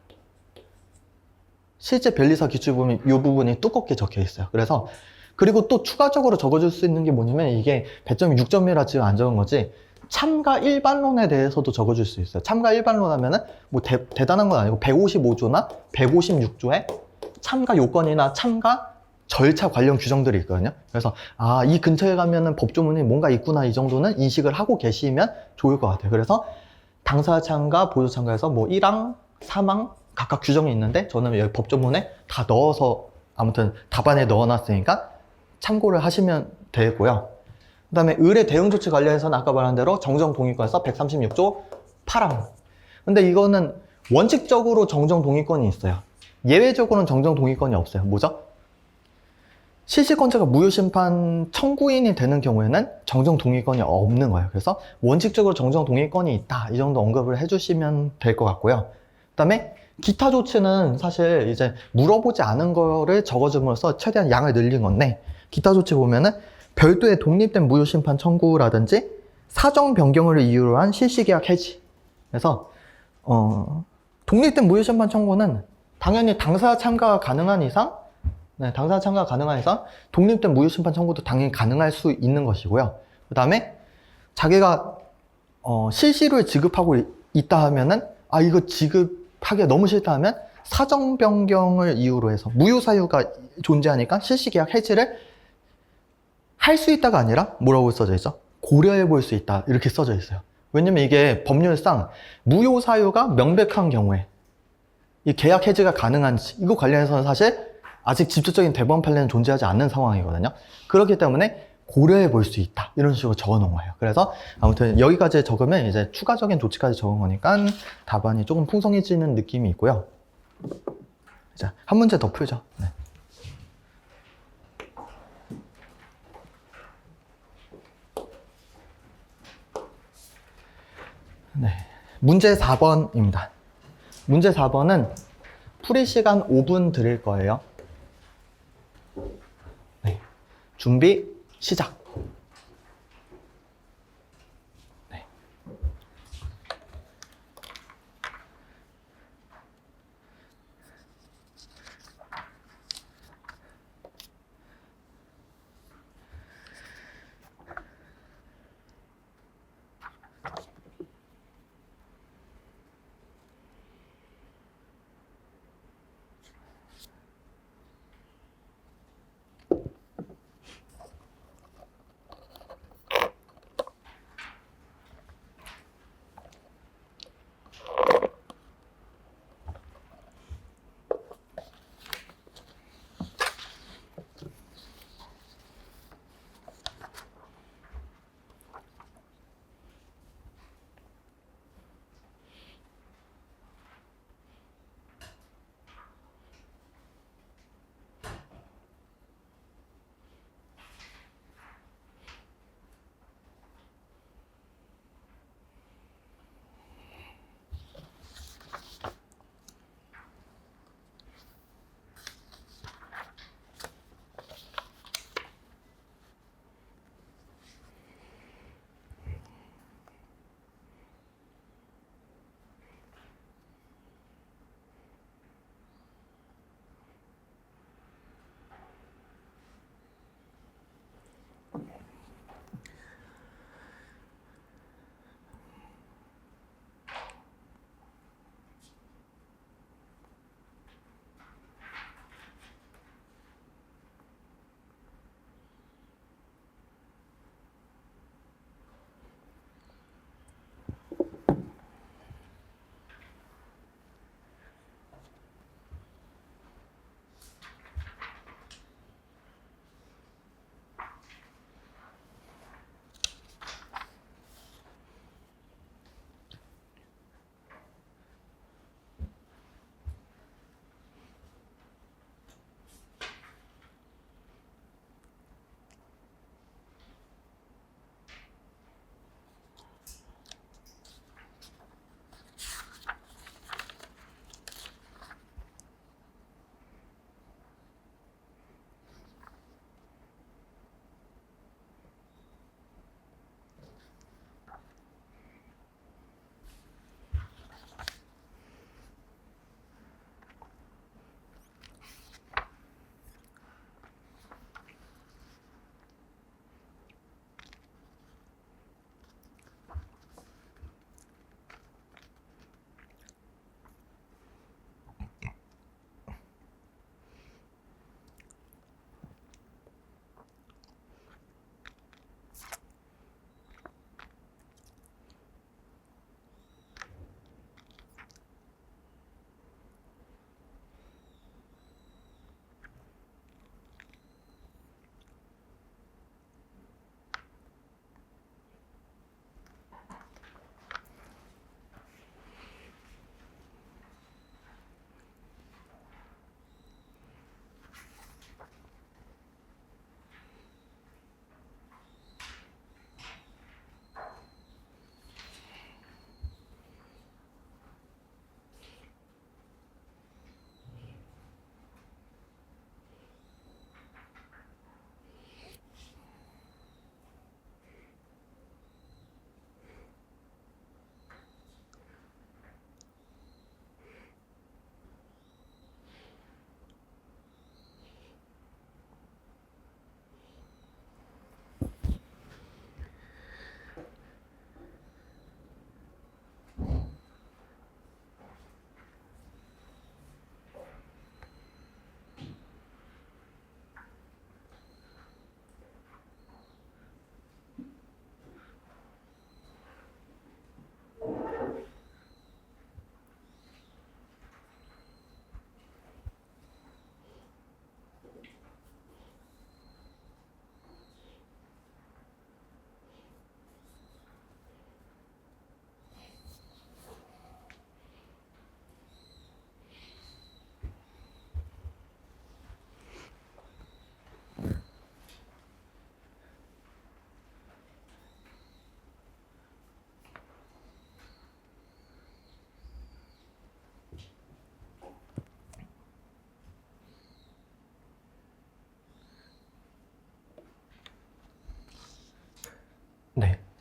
실제 변리사 기출 보면 이 부분이 두껍게 적혀 있어요. 그래서 그리고 또 추가적으로 적어줄 수 있는 게 뭐냐면, 이게 100점이 6점이라 지금 안 적은 거지, 참가 일반론에 대해서도 적어줄 수 있어요. 참가 일반론 하면은 뭐 대단한 건 아니고 155조나 156조에 참가 요건이나 참가 절차 관련 규정들이 있거든요. 그래서 이 근처에 가면은 법조문이 뭔가 있구나, 이 정도는 인식을 하고 계시면 좋을 것 같아요. 그래서 당사 참가, 보조 참가에서 뭐 1항, 3항 각각 규정이 있는데, 저는 여기 법조문에 다 넣어서 아무튼 답안에 넣어놨으니까 참고를 하시면 되고요. 그 다음에 의뢰 대응 조치 관련해서는 아까 말한 대로 정정 동의권에서 136조 8항. 근데 이거는 원칙적으로 정정 동의권이 있어요. 예외적으로는 정정 동의권이 없어요. 뭐죠? 실시권자가 무효심판 청구인이 되는 경우에는 정정 동의권이 없는 거예요. 그래서 원칙적으로 정정 동의권이 있다, 이 정도 언급을 해주시면 될 것 같고요. 그 다음에 기타 조치는 사실 이제 물어보지 않은 거를 적어줌으로써 최대한 양을 늘린 건데, 기타 조치 보면은 별도의 독립된 무효심판 청구라든지 사정 변경을 이유로 한 실시계약 해지. 그래서 독립된 무효심판 청구는 당연히 당사 참가가 가능한 이상, 당사 참가가 가능한 이상 독립된 무효심판 청구도 당연히 가능할 수 있는 것이고요. 그 다음에 자기가 실시료를 지급하고 있다 하면은 이거 지급하기가 너무 싫다 하면 사정 변경을 이유로 해서 무효 사유가 존재하니까 실시계약 해지를 할 수 있다가 아니라 뭐라고 써져 있죠? 고려해 볼 수 있다, 이렇게 써져 있어요. 왜냐면 이게 법률상 무효 사유가 명백한 경우에 이 계약 해지가 가능한지, 이거 관련해서는 사실 아직 직접적인 대법원 판례는 존재하지 않는 상황이거든요. 그렇기 때문에 고려해 볼 수 있다, 이런 식으로 적어 놓은 거예요. 그래서 아무튼 여기까지 적으면 이제 추가적인 조치까지 적은 거니까 답안이 조금 풍성해지는 느낌이 있고요. 자, 한 문제 더 풀죠. 네. 네. 문제 4번입니다. 문제 4번은 풀이 시간 5분 드릴 거예요. 네. 준비, 시작. 네.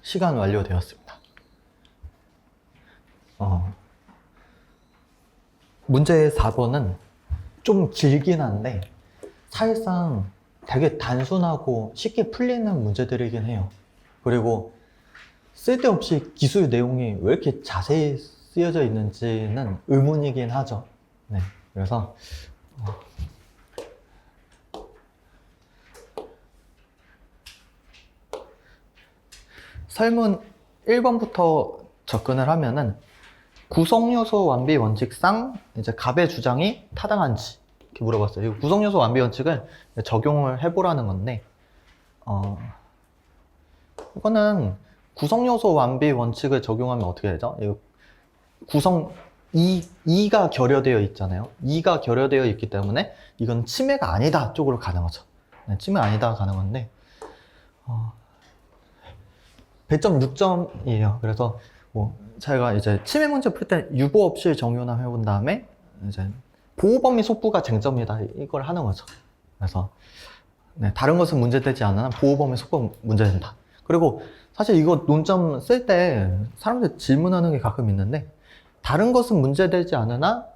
시간 완료되었습니다. 문제 4번은 좀 길긴 한데 사실상 되게 단순하고 쉽게 풀리는 문제들이긴 해요. 그리고 쓸데없이 기술 내용이 왜 이렇게 자세히 쓰여져 있는지는 의문이긴 하죠. 네, 그래서 설문 1번부터 접근을 하면은 구성요소 완비 원칙상 이제 갑의 주장이 타당한지 이렇게 물어봤어요. 이 구성요소 완비 원칙을 적용을 해보라는 건데, 이거는 구성요소 완비 원칙을 적용하면 어떻게 되죠? 이 구성 2가 결여되어 있잖아요. 2가 결여되어 있기 때문에 이건 침해가 아니다 쪽으로 가는 거죠. 네, 침해 아니다 가는 건데, 배점 6점이에요. 그래서 뭐 제가 이제 침해 문제 풀 때 유보 없이 정윤화 해본 다음에 이제 보호 범위 속부가 쟁점이다 이걸 하는 거죠. 그래서 네, 다른 것은 문제되지 않으나 보호 범위 속부 문제된다. 그리고 사실 이거 논점 쓸 때 사람들 질문하는 게 가끔 있는데 다른 것은 문제되지 않으나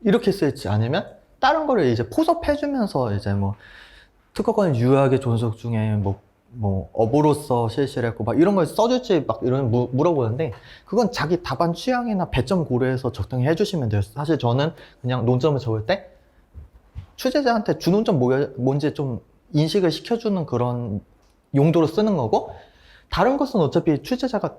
이렇게 쓸지 아니면 다른 거를 이제 포섭해주면서 이제 뭐 특허권을 유효하게 존속 중에 뭐 업으로서 실시를 했고 막 이런 걸 써줄지 막 이런 물어보는데 그건 자기 답안 취향이나 배점 고려해서 적당히 해주시면 돼요. 사실 저는 그냥 논점을 적을 때 취재자한테 주논점 뭔지 좀 인식을 시켜주는 그런 용도로 쓰는 거고 다른 것은 어차피 취재자가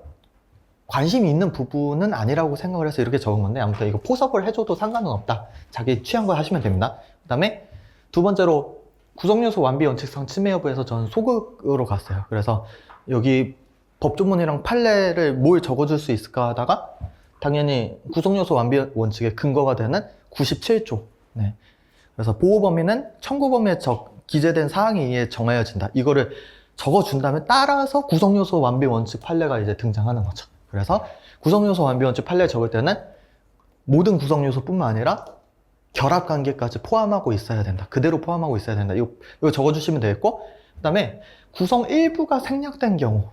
관심이 있는 부분은 아니라고 생각을 해서 이렇게 적은 건데 아무튼 이거 포섭을 해줘도 상관은 없다. 자기 취향과 하시면 됩니다. 그 다음에 두 번째로 구성요소 완비 원칙상 침해 여부에서 저는 소극으로 갔어요. 그래서 여기 법조문이랑 판례를 뭘 적어줄 수 있을까 하다가 당연히 구성요소 완비 원칙의 근거가 되는 97조. 네. 그래서 보호 범위는 청구 범위에 기재된 사항에 의해 정하여진다. 이거를 적어준다면 따라서 구성요소 완비 원칙 판례가 이제 등장하는 거죠. 그래서 구성요소 완비 원칙 판례 적을 때는 모든 구성요소뿐만 아니라 결합관계까지 포함하고 있어야 된다. 그대로 포함하고 있어야 된다. 이거 적어주시면 되겠고 그 다음에 구성 일부가 생략된 경우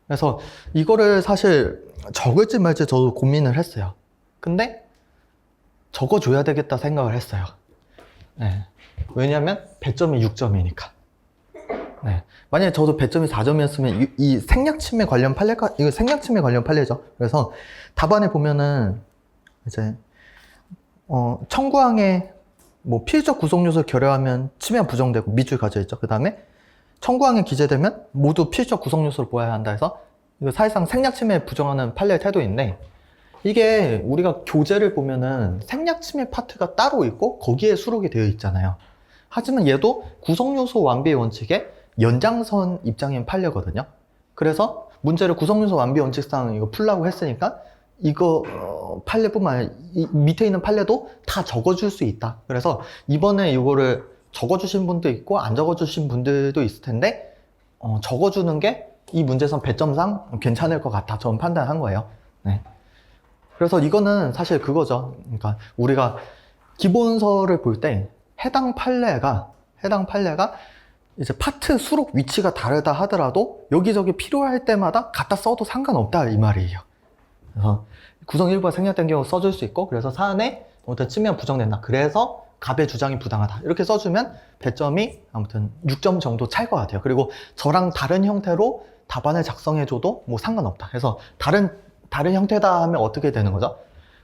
그래서 이거를 사실 적을지 말지 저도 고민을 했어요. 근데 적어줘야 되겠다 생각을 했어요. 네. 왜냐면 배점이 6점이니까. 네. 만약에 저도 배점이 4점이었으면 이 생략침해 관련 판례가 이거 생략침해 관련 판례죠. 그래서 답안에 보면은 이제 청구항에 뭐 필적 구성요소 결여하면 침해가 부정되고 밑줄 가져 있죠. 그 다음에 청구항에 기재되면 모두 필적 구성요소를 보아야 한다 해서 이거 사실상 생략침해 부정하는 판례 태도인데 이게 우리가 교재를 보면은 생략침해 파트가 따로 있고 거기에 수록이 되어 있잖아요. 하지만 얘도 구성요소 완비 원칙의 연장선 입장인 판례거든요. 그래서 문제를 구성요소 완비 원칙상 이거 풀라고 했으니까 이거 판례뿐만 아니라 이 밑에 있는 판례도 다 적어줄 수 있다. 그래서 이번에 이거를 적어주신 분도 있고 안 적어주신 분들도 있을 텐데 적어주는 게 이 문제선 배점상 괜찮을 것 같다. 저는 판단한 거예요. 네. 그래서 이거는 사실 그거죠. 그러니까 우리가 기본서를 볼 때 해당 판례가 이제 파트 수록 위치가 다르다 하더라도 여기저기 필요할 때마다 갖다 써도 상관없다 이 말이에요. 그래서 구성 일부가 생략된 경우 써줄 수 있고 그래서 사안에 아무튼 침해가 부정된다. 그래서 갑의 주장이 부당하다. 이렇게 써주면 배점이 아무튼 6점 정도 찰 것 같아요. 그리고 저랑 다른 형태로 답안을 작성해줘도 뭐 상관없다. 그래서 다른 형태다 하면 어떻게 되는 거죠?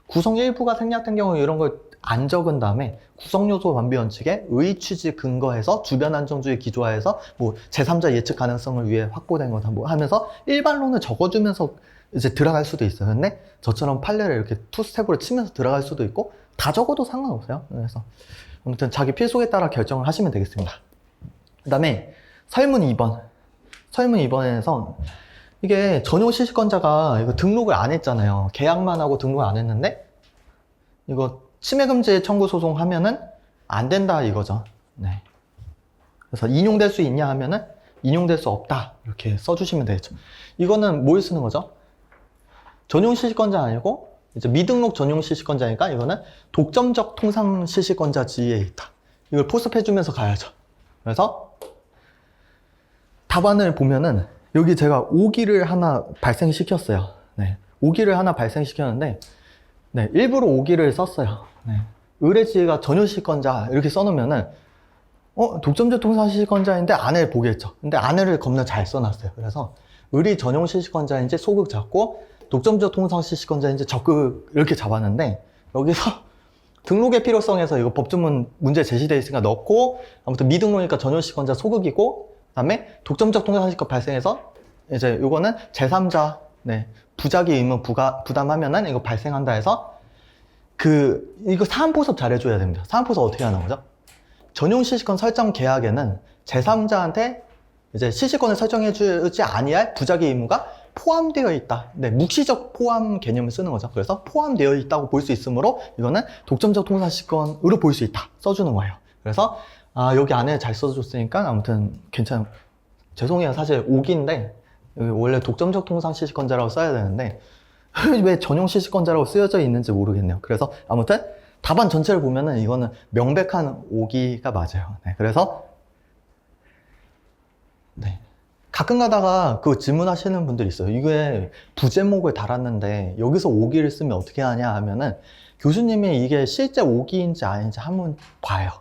구성 일부가 생략된 경우 이런 걸 안 적은 다음에 구성요소 완비 원칙에 의 취지 근거해서 주변 안정주의 기조하에서 뭐 제3자 예측 가능성을 위해 확보된 거다 뭐 하면서 일반론을 적어주면서 이제 들어갈 수도 있어요. 근데 저처럼 판례를 이렇게 투 스텝으로 치면서 들어갈 수도 있고 다 적어도 상관없어요. 그래서 아무튼 자기 필속에 따라 결정을 하시면 되겠습니다. 그 다음에 설문 2번. 설문 2번에서 이게 전용 실시권자가 이거 등록을 안 했잖아요. 계약만 하고 등록을 안 했는데 이거 침해금지 청구 소송하면은 안 된다 이거죠. 네. 그래서 인용될 수 있냐 하면은 인용될 수 없다 이렇게 써주시면 되겠죠. 이거는 뭘 쓰는 거죠? 전용 실시권자 아니고 이제 미등록 전용 실시권자니까 이거는 독점적 통상 실시권자 지위에 있다. 이걸 포섭해주면서 가야죠. 그래서 답안을 보면은 여기 제가 오기를 하나 발생시켰어요. 네. 오기를 하나 발생시켰는데 네, 일부러 오기를 썼어요. 네. 의뢰지가 전효시권자 이렇게 써놓으면은 독점적 통상시시권자인데 안을 보겠죠. 근데 안을 겁나 잘 써놨어요. 그래서 의리 전용 시시권자인지 소극 잡고 독점적 통상시시권자인지 적극 이렇게 잡았는데 여기서 등록의 필요성에서 이거 법조문 문제 제시되어 있으니까 넣고 아무튼 미등록이니까 전용시권자 소극이고 그다음에 독점적 통상시권 발생해서 이제 요거는 제3자 네, 부작위 의무 부담하면은 이거 발생한다 해서 이거 사안포섭 잘 해줘야 됩니다. 사안포섭 어떻게 하는 거죠? 전용 시시권 설정 계약에는 제3자한테 이제 시시권을 설정해주지 아니할 부작위 의무가 포함되어 있다. 네, 묵시적 포함 개념을 쓰는 거죠. 그래서 포함되어 있다고 볼 수 있으므로 이거는 독점적 통상시권으로 볼 수 있다. 써주는 거예요. 그래서 여기 안에 잘 써줬으니까 아무튼 괜찮아요. 죄송해요. 사실 오기인데 원래 독점적 통상시시권자라고 써야 되는데 왜 전용 시시권자라고 쓰여져 있는지 모르겠네요. 그래서 아무튼 답안 전체를 보면은 이거는 명백한 오기가 맞아요. 네, 그래서 네. 가끔 가다가 그 질문하시는 분들이 있어요. 이게 부제목을 달았는데 여기서 오기를 쓰면 어떻게 하냐 하면은 교수님이 이게 실제 오기인지 아닌지 한번 봐요.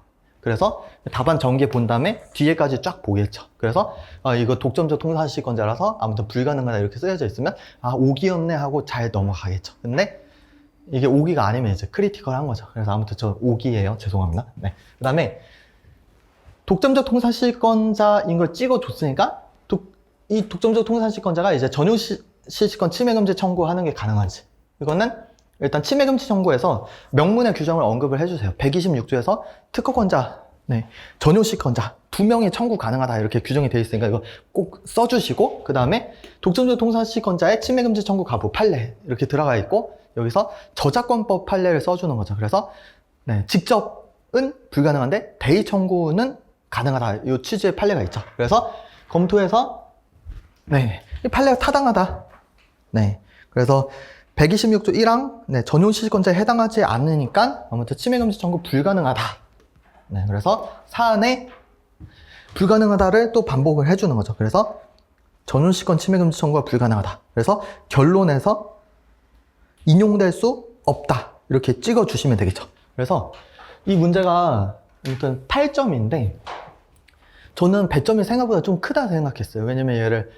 그래서 답안 전개 본 다음에 뒤에까지 쫙 보겠죠. 그래서 이거 독점적 통상시시권자라서 아무튼 불가능하다 이렇게 쓰여져 있으면 오기였네 하고 잘 넘어가겠죠. 근데 이게 오기가 아니면 이제 크리티컬한 거죠. 그래서 아무튼 저 오기예요. 죄송합니다. 네. 그 다음에 독점적 통상시권자인 걸 찍어줬으니까 이 독점적 통상시권자가 이제 전용 시시권 침해금지 청구하는 게 가능한지 이거는 일단 침해금지 청구에서 명문의 규정을 언급을 해주세요. 126조에서 특허권자, 네, 전용시권자 2명이 청구 가능하다 이렇게 규정이 되어 있으니까 이거 꼭 써주시고 그 다음에 독점적 통상시권자의 침해금지 청구 가부 판례 이렇게 들어가 있고 여기서 저작권법 판례를 써주는 거죠. 그래서 네, 직접은 불가능한데 대의 청구는 가능하다 이 취지의 판례가 있죠. 그래서 검토해서 네, 이 판례가 타당하다. 네, 그래서 126조 1항 네, 전용 시시권자에 해당하지 않으니까 아무튼 침해금지 청구 불가능하다. 네, 그래서 사안에 불가능하다를 또 반복을 해주는 거죠. 그래서 전용 시시권 침해금지 청구가 불가능하다. 그래서 결론에서 인용될 수 없다. 이렇게 찍어주시면 되겠죠. 그래서 이 문제가 아무튼 8점인데 저는 배점이 생각보다 좀 크다 생각했어요. 왜냐면 얘를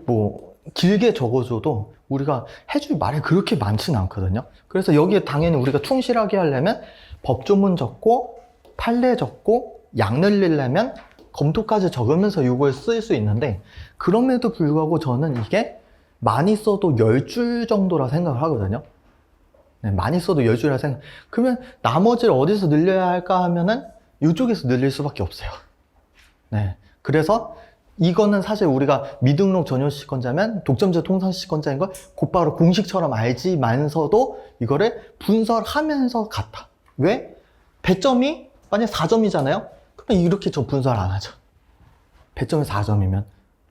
뭐 길게 적어줘도 우리가 해줄 말이 그렇게 많지는 않거든요. 그래서 여기에 당연히 우리가 충실하게 하려면 법조문 적고 판례 적고 양 늘리려면 검토까지 적으면서 이걸 쓸 수 있는데 그럼에도 불구하고 저는 이게 많이 써도 10줄 정도라 생각을 하거든요. 네, 많이 써도 10줄이라 생각. 그러면 나머지를 어디서 늘려야 할까 하면은 이쪽에서 늘릴 수밖에 없어요. 네. 그래서 이거는 사실 우리가 미등록 전용시권자면 독점적 통상시권자인 걸 곧바로 공식처럼 알지만서도 이거를 분설하면서 갔다. 왜? 배점이 만약 4점이잖아요? 그러면 이렇게 저 분설 안 하죠. 배점이 4점이면.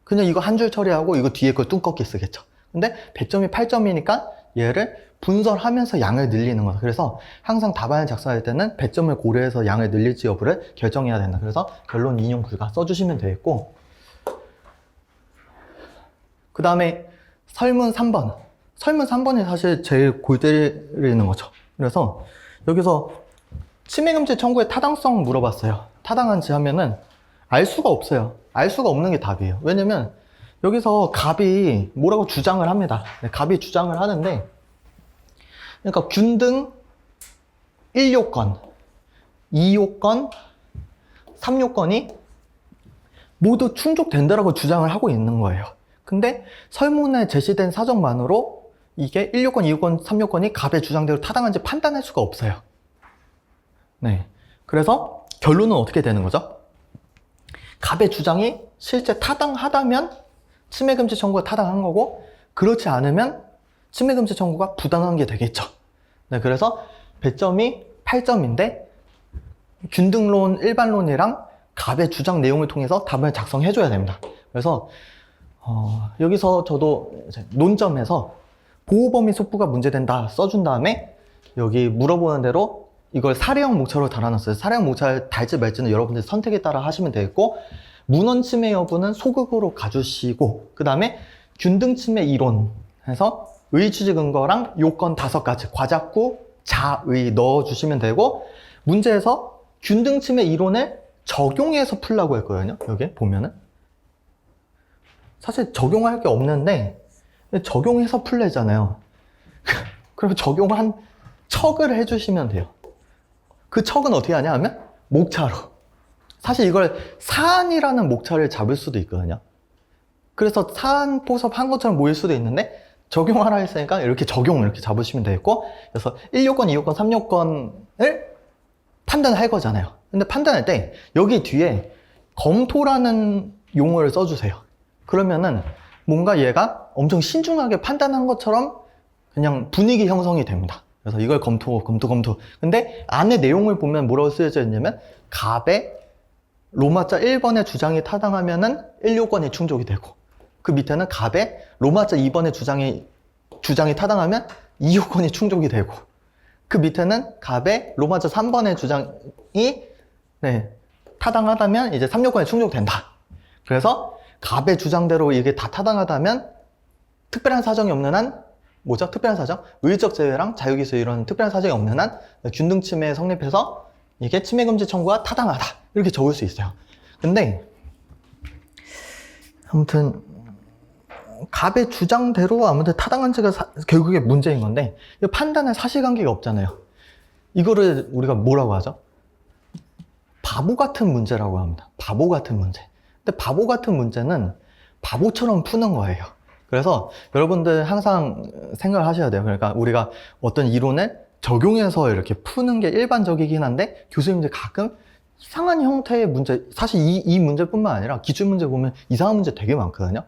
그냥 이거 한 줄 처리하고 이거 뒤에 걸 뚱꺾이 쓰겠죠. 근데 배점이 8점이니까 얘를 분설하면서 양을 늘리는 거죠. 그래서 항상 답안을 작성할 때는 배점을 고려해서 양을 늘릴지 여부를 결정해야 된다. 그래서 결론 인용 불가 써주시면 되겠고 그 다음에 설문 3번. 설문 3번이 사실 제일 골 때리는 거죠. 그래서 여기서 침해금지 청구의 타당성 물어봤어요. 타당한지 하면은 알 수가 없어요. 알 수가 없는 게 답이에요. 왜냐면 여기서 갑이 뭐라고 주장을 합니다. 네, 갑이 주장을 하는데 그러니까 균등 1요건, 2요건, 3요건이 모두 충족된다라고 주장을 하고 있는 거예요. 근데 설문에 제시된 사정만으로 이게 1요건, 2요건, 3요건이 갑의 주장대로 타당한지 판단할 수가 없어요. 네. 그래서 결론은 어떻게 되는 거죠? 갑의 주장이 실제 타당하다면 침해금지 청구가 타당한 거고 그렇지 않으면 침해금지 청구가 부당한 게 되겠죠. 네, 그래서 배점이 8점인데 균등론, 일반론이랑 갑의 주장 내용을 통해서 답을 작성해줘야 됩니다. 그래서 여기서 저도 논점에서 보호범위 속부가 문제된다 써준 다음에 여기 물어보는 대로 이걸 사례형 목차로 달아놨어요. 사례형 목차를 달지 말지는 여러분들 선택에 따라 하시면 되겠고, 문헌 침해 여부는 소극으로 가주시고, 그 다음에 균등 침해 이론 해서 의 취지 근거랑 요건 5가지 과작구 자의 넣어주시면 되고, 문제에서 균등 침해 이론을 적용해서 풀라고 했거든요. 여기 보면은 사실 적용할 게 없는데 적용해서 풀래잖아요. 그럼 적용한 척을 해주시면 돼요. 그 척은 어떻게 하냐 하면 목차로. 사실 이걸 사안이라는 목차를 잡을 수도 있거든요. 그래서 사안 포섭 한 것처럼 보일 수도 있는데 적용하라 했으니까 이렇게 적용 이렇게 잡으시면 되겠고, 그래서 1요건, 2요건, 3요건을 판단할 거잖아요. 근데 판단할 때 여기 뒤에 검토라는 용어를 써주세요. 그러면은 뭔가 얘가 엄청 신중하게 판단한 것처럼 그냥 분위기 형성이 됩니다. 그래서 이걸 검토. 근데 안에 내용을 보면 뭐라고 쓰여져 있냐면, 갑의 로마자 1번의 주장이 타당하면은 1요건이 충족이 되고, 그 밑에는 갑의 로마자 2번의 주장이 타당하면 2요건이 충족이 되고, 그 밑에는 갑의 로마자 3번의 주장이 타당하다면 이제 3요건이 충족된다. 그래서 갑의 주장대로 이게 다 타당하다면 특별한 사정이 없는 한, 뭐죠? 특별한 사정? 의적 제외랑 자유기소 이런 특별한 사정이 없는 한 균등 침해에 성립해서 이게 침해 금지 청구가 타당하다. 이렇게 적을 수 있어요. 근데 아무튼 갑의 주장대로 아무튼 타당한지가 결국에 문제인 건데, 이 판단할 사실관계가 없잖아요. 이거를 우리가 뭐라고 하죠? 바보 같은 문제라고 합니다. 바보 같은 문제. 근데 바보 같은 문제는 바보처럼 푸는 거예요. 그래서 여러분들 항상 생각을 하셔야 돼요. 그러니까 우리가 어떤 이론을 적용해서 이렇게 푸는 게 일반적이긴 한데, 교수님들 가끔 이상한 형태의 문제, 사실 이 문제뿐만 아니라 기출문제 보면 이상한 문제 되게 많거든요.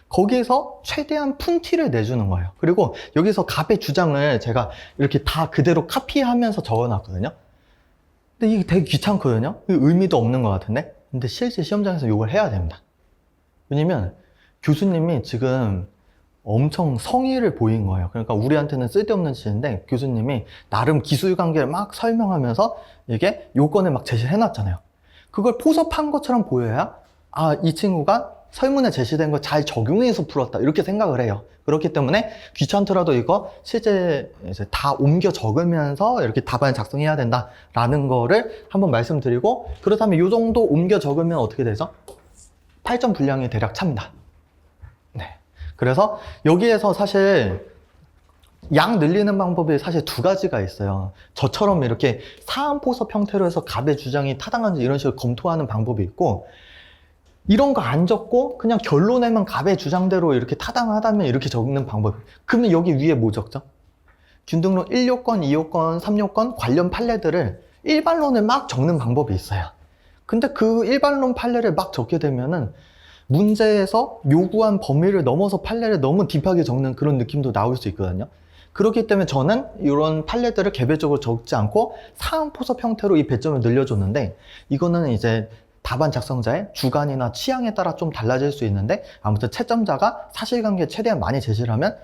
거기에서 최대한 푼티를 내주는 거예요. 그리고 여기서 갑의 주장을 제가 이렇게 다 그대로 카피하면서 적어놨거든요. 근데 이게 되게 귀찮거든요. 의미도 없는 것 같은데. 근데 실제 시험장에서 이걸 해야 됩니다. 왜냐면 교수님이 지금 엄청 성의를 보인 거예요. 그러니까 우리한테는 쓸데없는 짓인데, 교수님이 나름 기술관계를 막 설명하면서 이게 요건을 막 제시를 해놨잖아요. 그걸 포섭한 것처럼 보여야, 아, 이 친구가 설문에 제시된 거 잘 적용해서 풀었다, 이렇게 생각을 해요. 그렇기 때문에 귀찮더라도 이거 실제 이제 다 옮겨 적으면서 이렇게 답안을 작성해야 된다라는 거를 한번 말씀드리고, 그렇다면 이 정도 옮겨 적으면 어떻게 되죠? 8점 분량이 대략 찹니다. 네. 그래서 여기에서 사실 양 늘리는 방법이 사실 2가지가 있어요. 저처럼 이렇게 사안 포섭 형태로 해서 갑의 주장이 타당한지 이런 식으로 검토하는 방법이 있고, 이런 거 안 적고 그냥 결론에만 갑의 주장대로 이렇게 타당하다면 이렇게 적는 방법. 그러면 여기 위에 뭐 적죠? 균등론 1요건, 2요건, 3요건 관련 판례들을 일반론을 막 적는 방법이 있어요. 근데 그 일반론 판례를 막 적게 되면은 문제에서 요구한 범위를 넘어서 판례를 너무 딥하게 적는 그런 느낌도 나올 수 있거든요. 그렇기 때문에 저는 이런 판례들을 개별적으로 적지 않고 사안 포섭 형태로 이 배점을 늘려줬는데, 이거는 이제 답안 작성자의 주관이나 취향에 따라 좀 달라질 수 있는데, 아무튼 채점자가 사실관계 최대한 많이 제시를 하면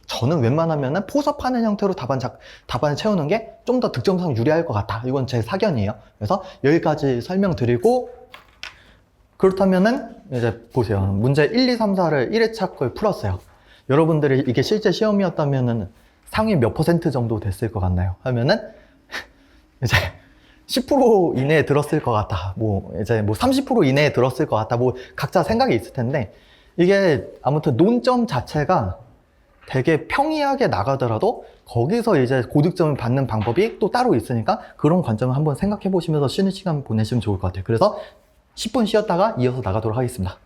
저는 웬만하면 포섭하는 형태로 답안을 채우는 게 좀 더 득점상 유리할 것 같다. 이건 제 사견이에요. 그래서 여기까지 설명드리고, 그렇다면은 이제 보세요. 문제 1, 2, 3, 4를 1회차 걸 풀었어요. 여러분들이 이게 실제 시험이었다면은 상위 몇 % 정도 됐을 것 같나요? 하면은 이제 10% 이내에 들었을 것 같다. 이제 30% 이내에 들었을 것 같다. 각자 생각이 있을 텐데, 이게 아무튼 논점 자체가 되게 평이하게 나가더라도 거기서 이제 고득점을 받는 방법이 또 따로 있으니까, 그런 관점을 한번 생각해 보시면서 쉬는 시간 보내시면 좋을 것 같아요. 그래서 10분 쉬었다가 이어서 나가도록 하겠습니다.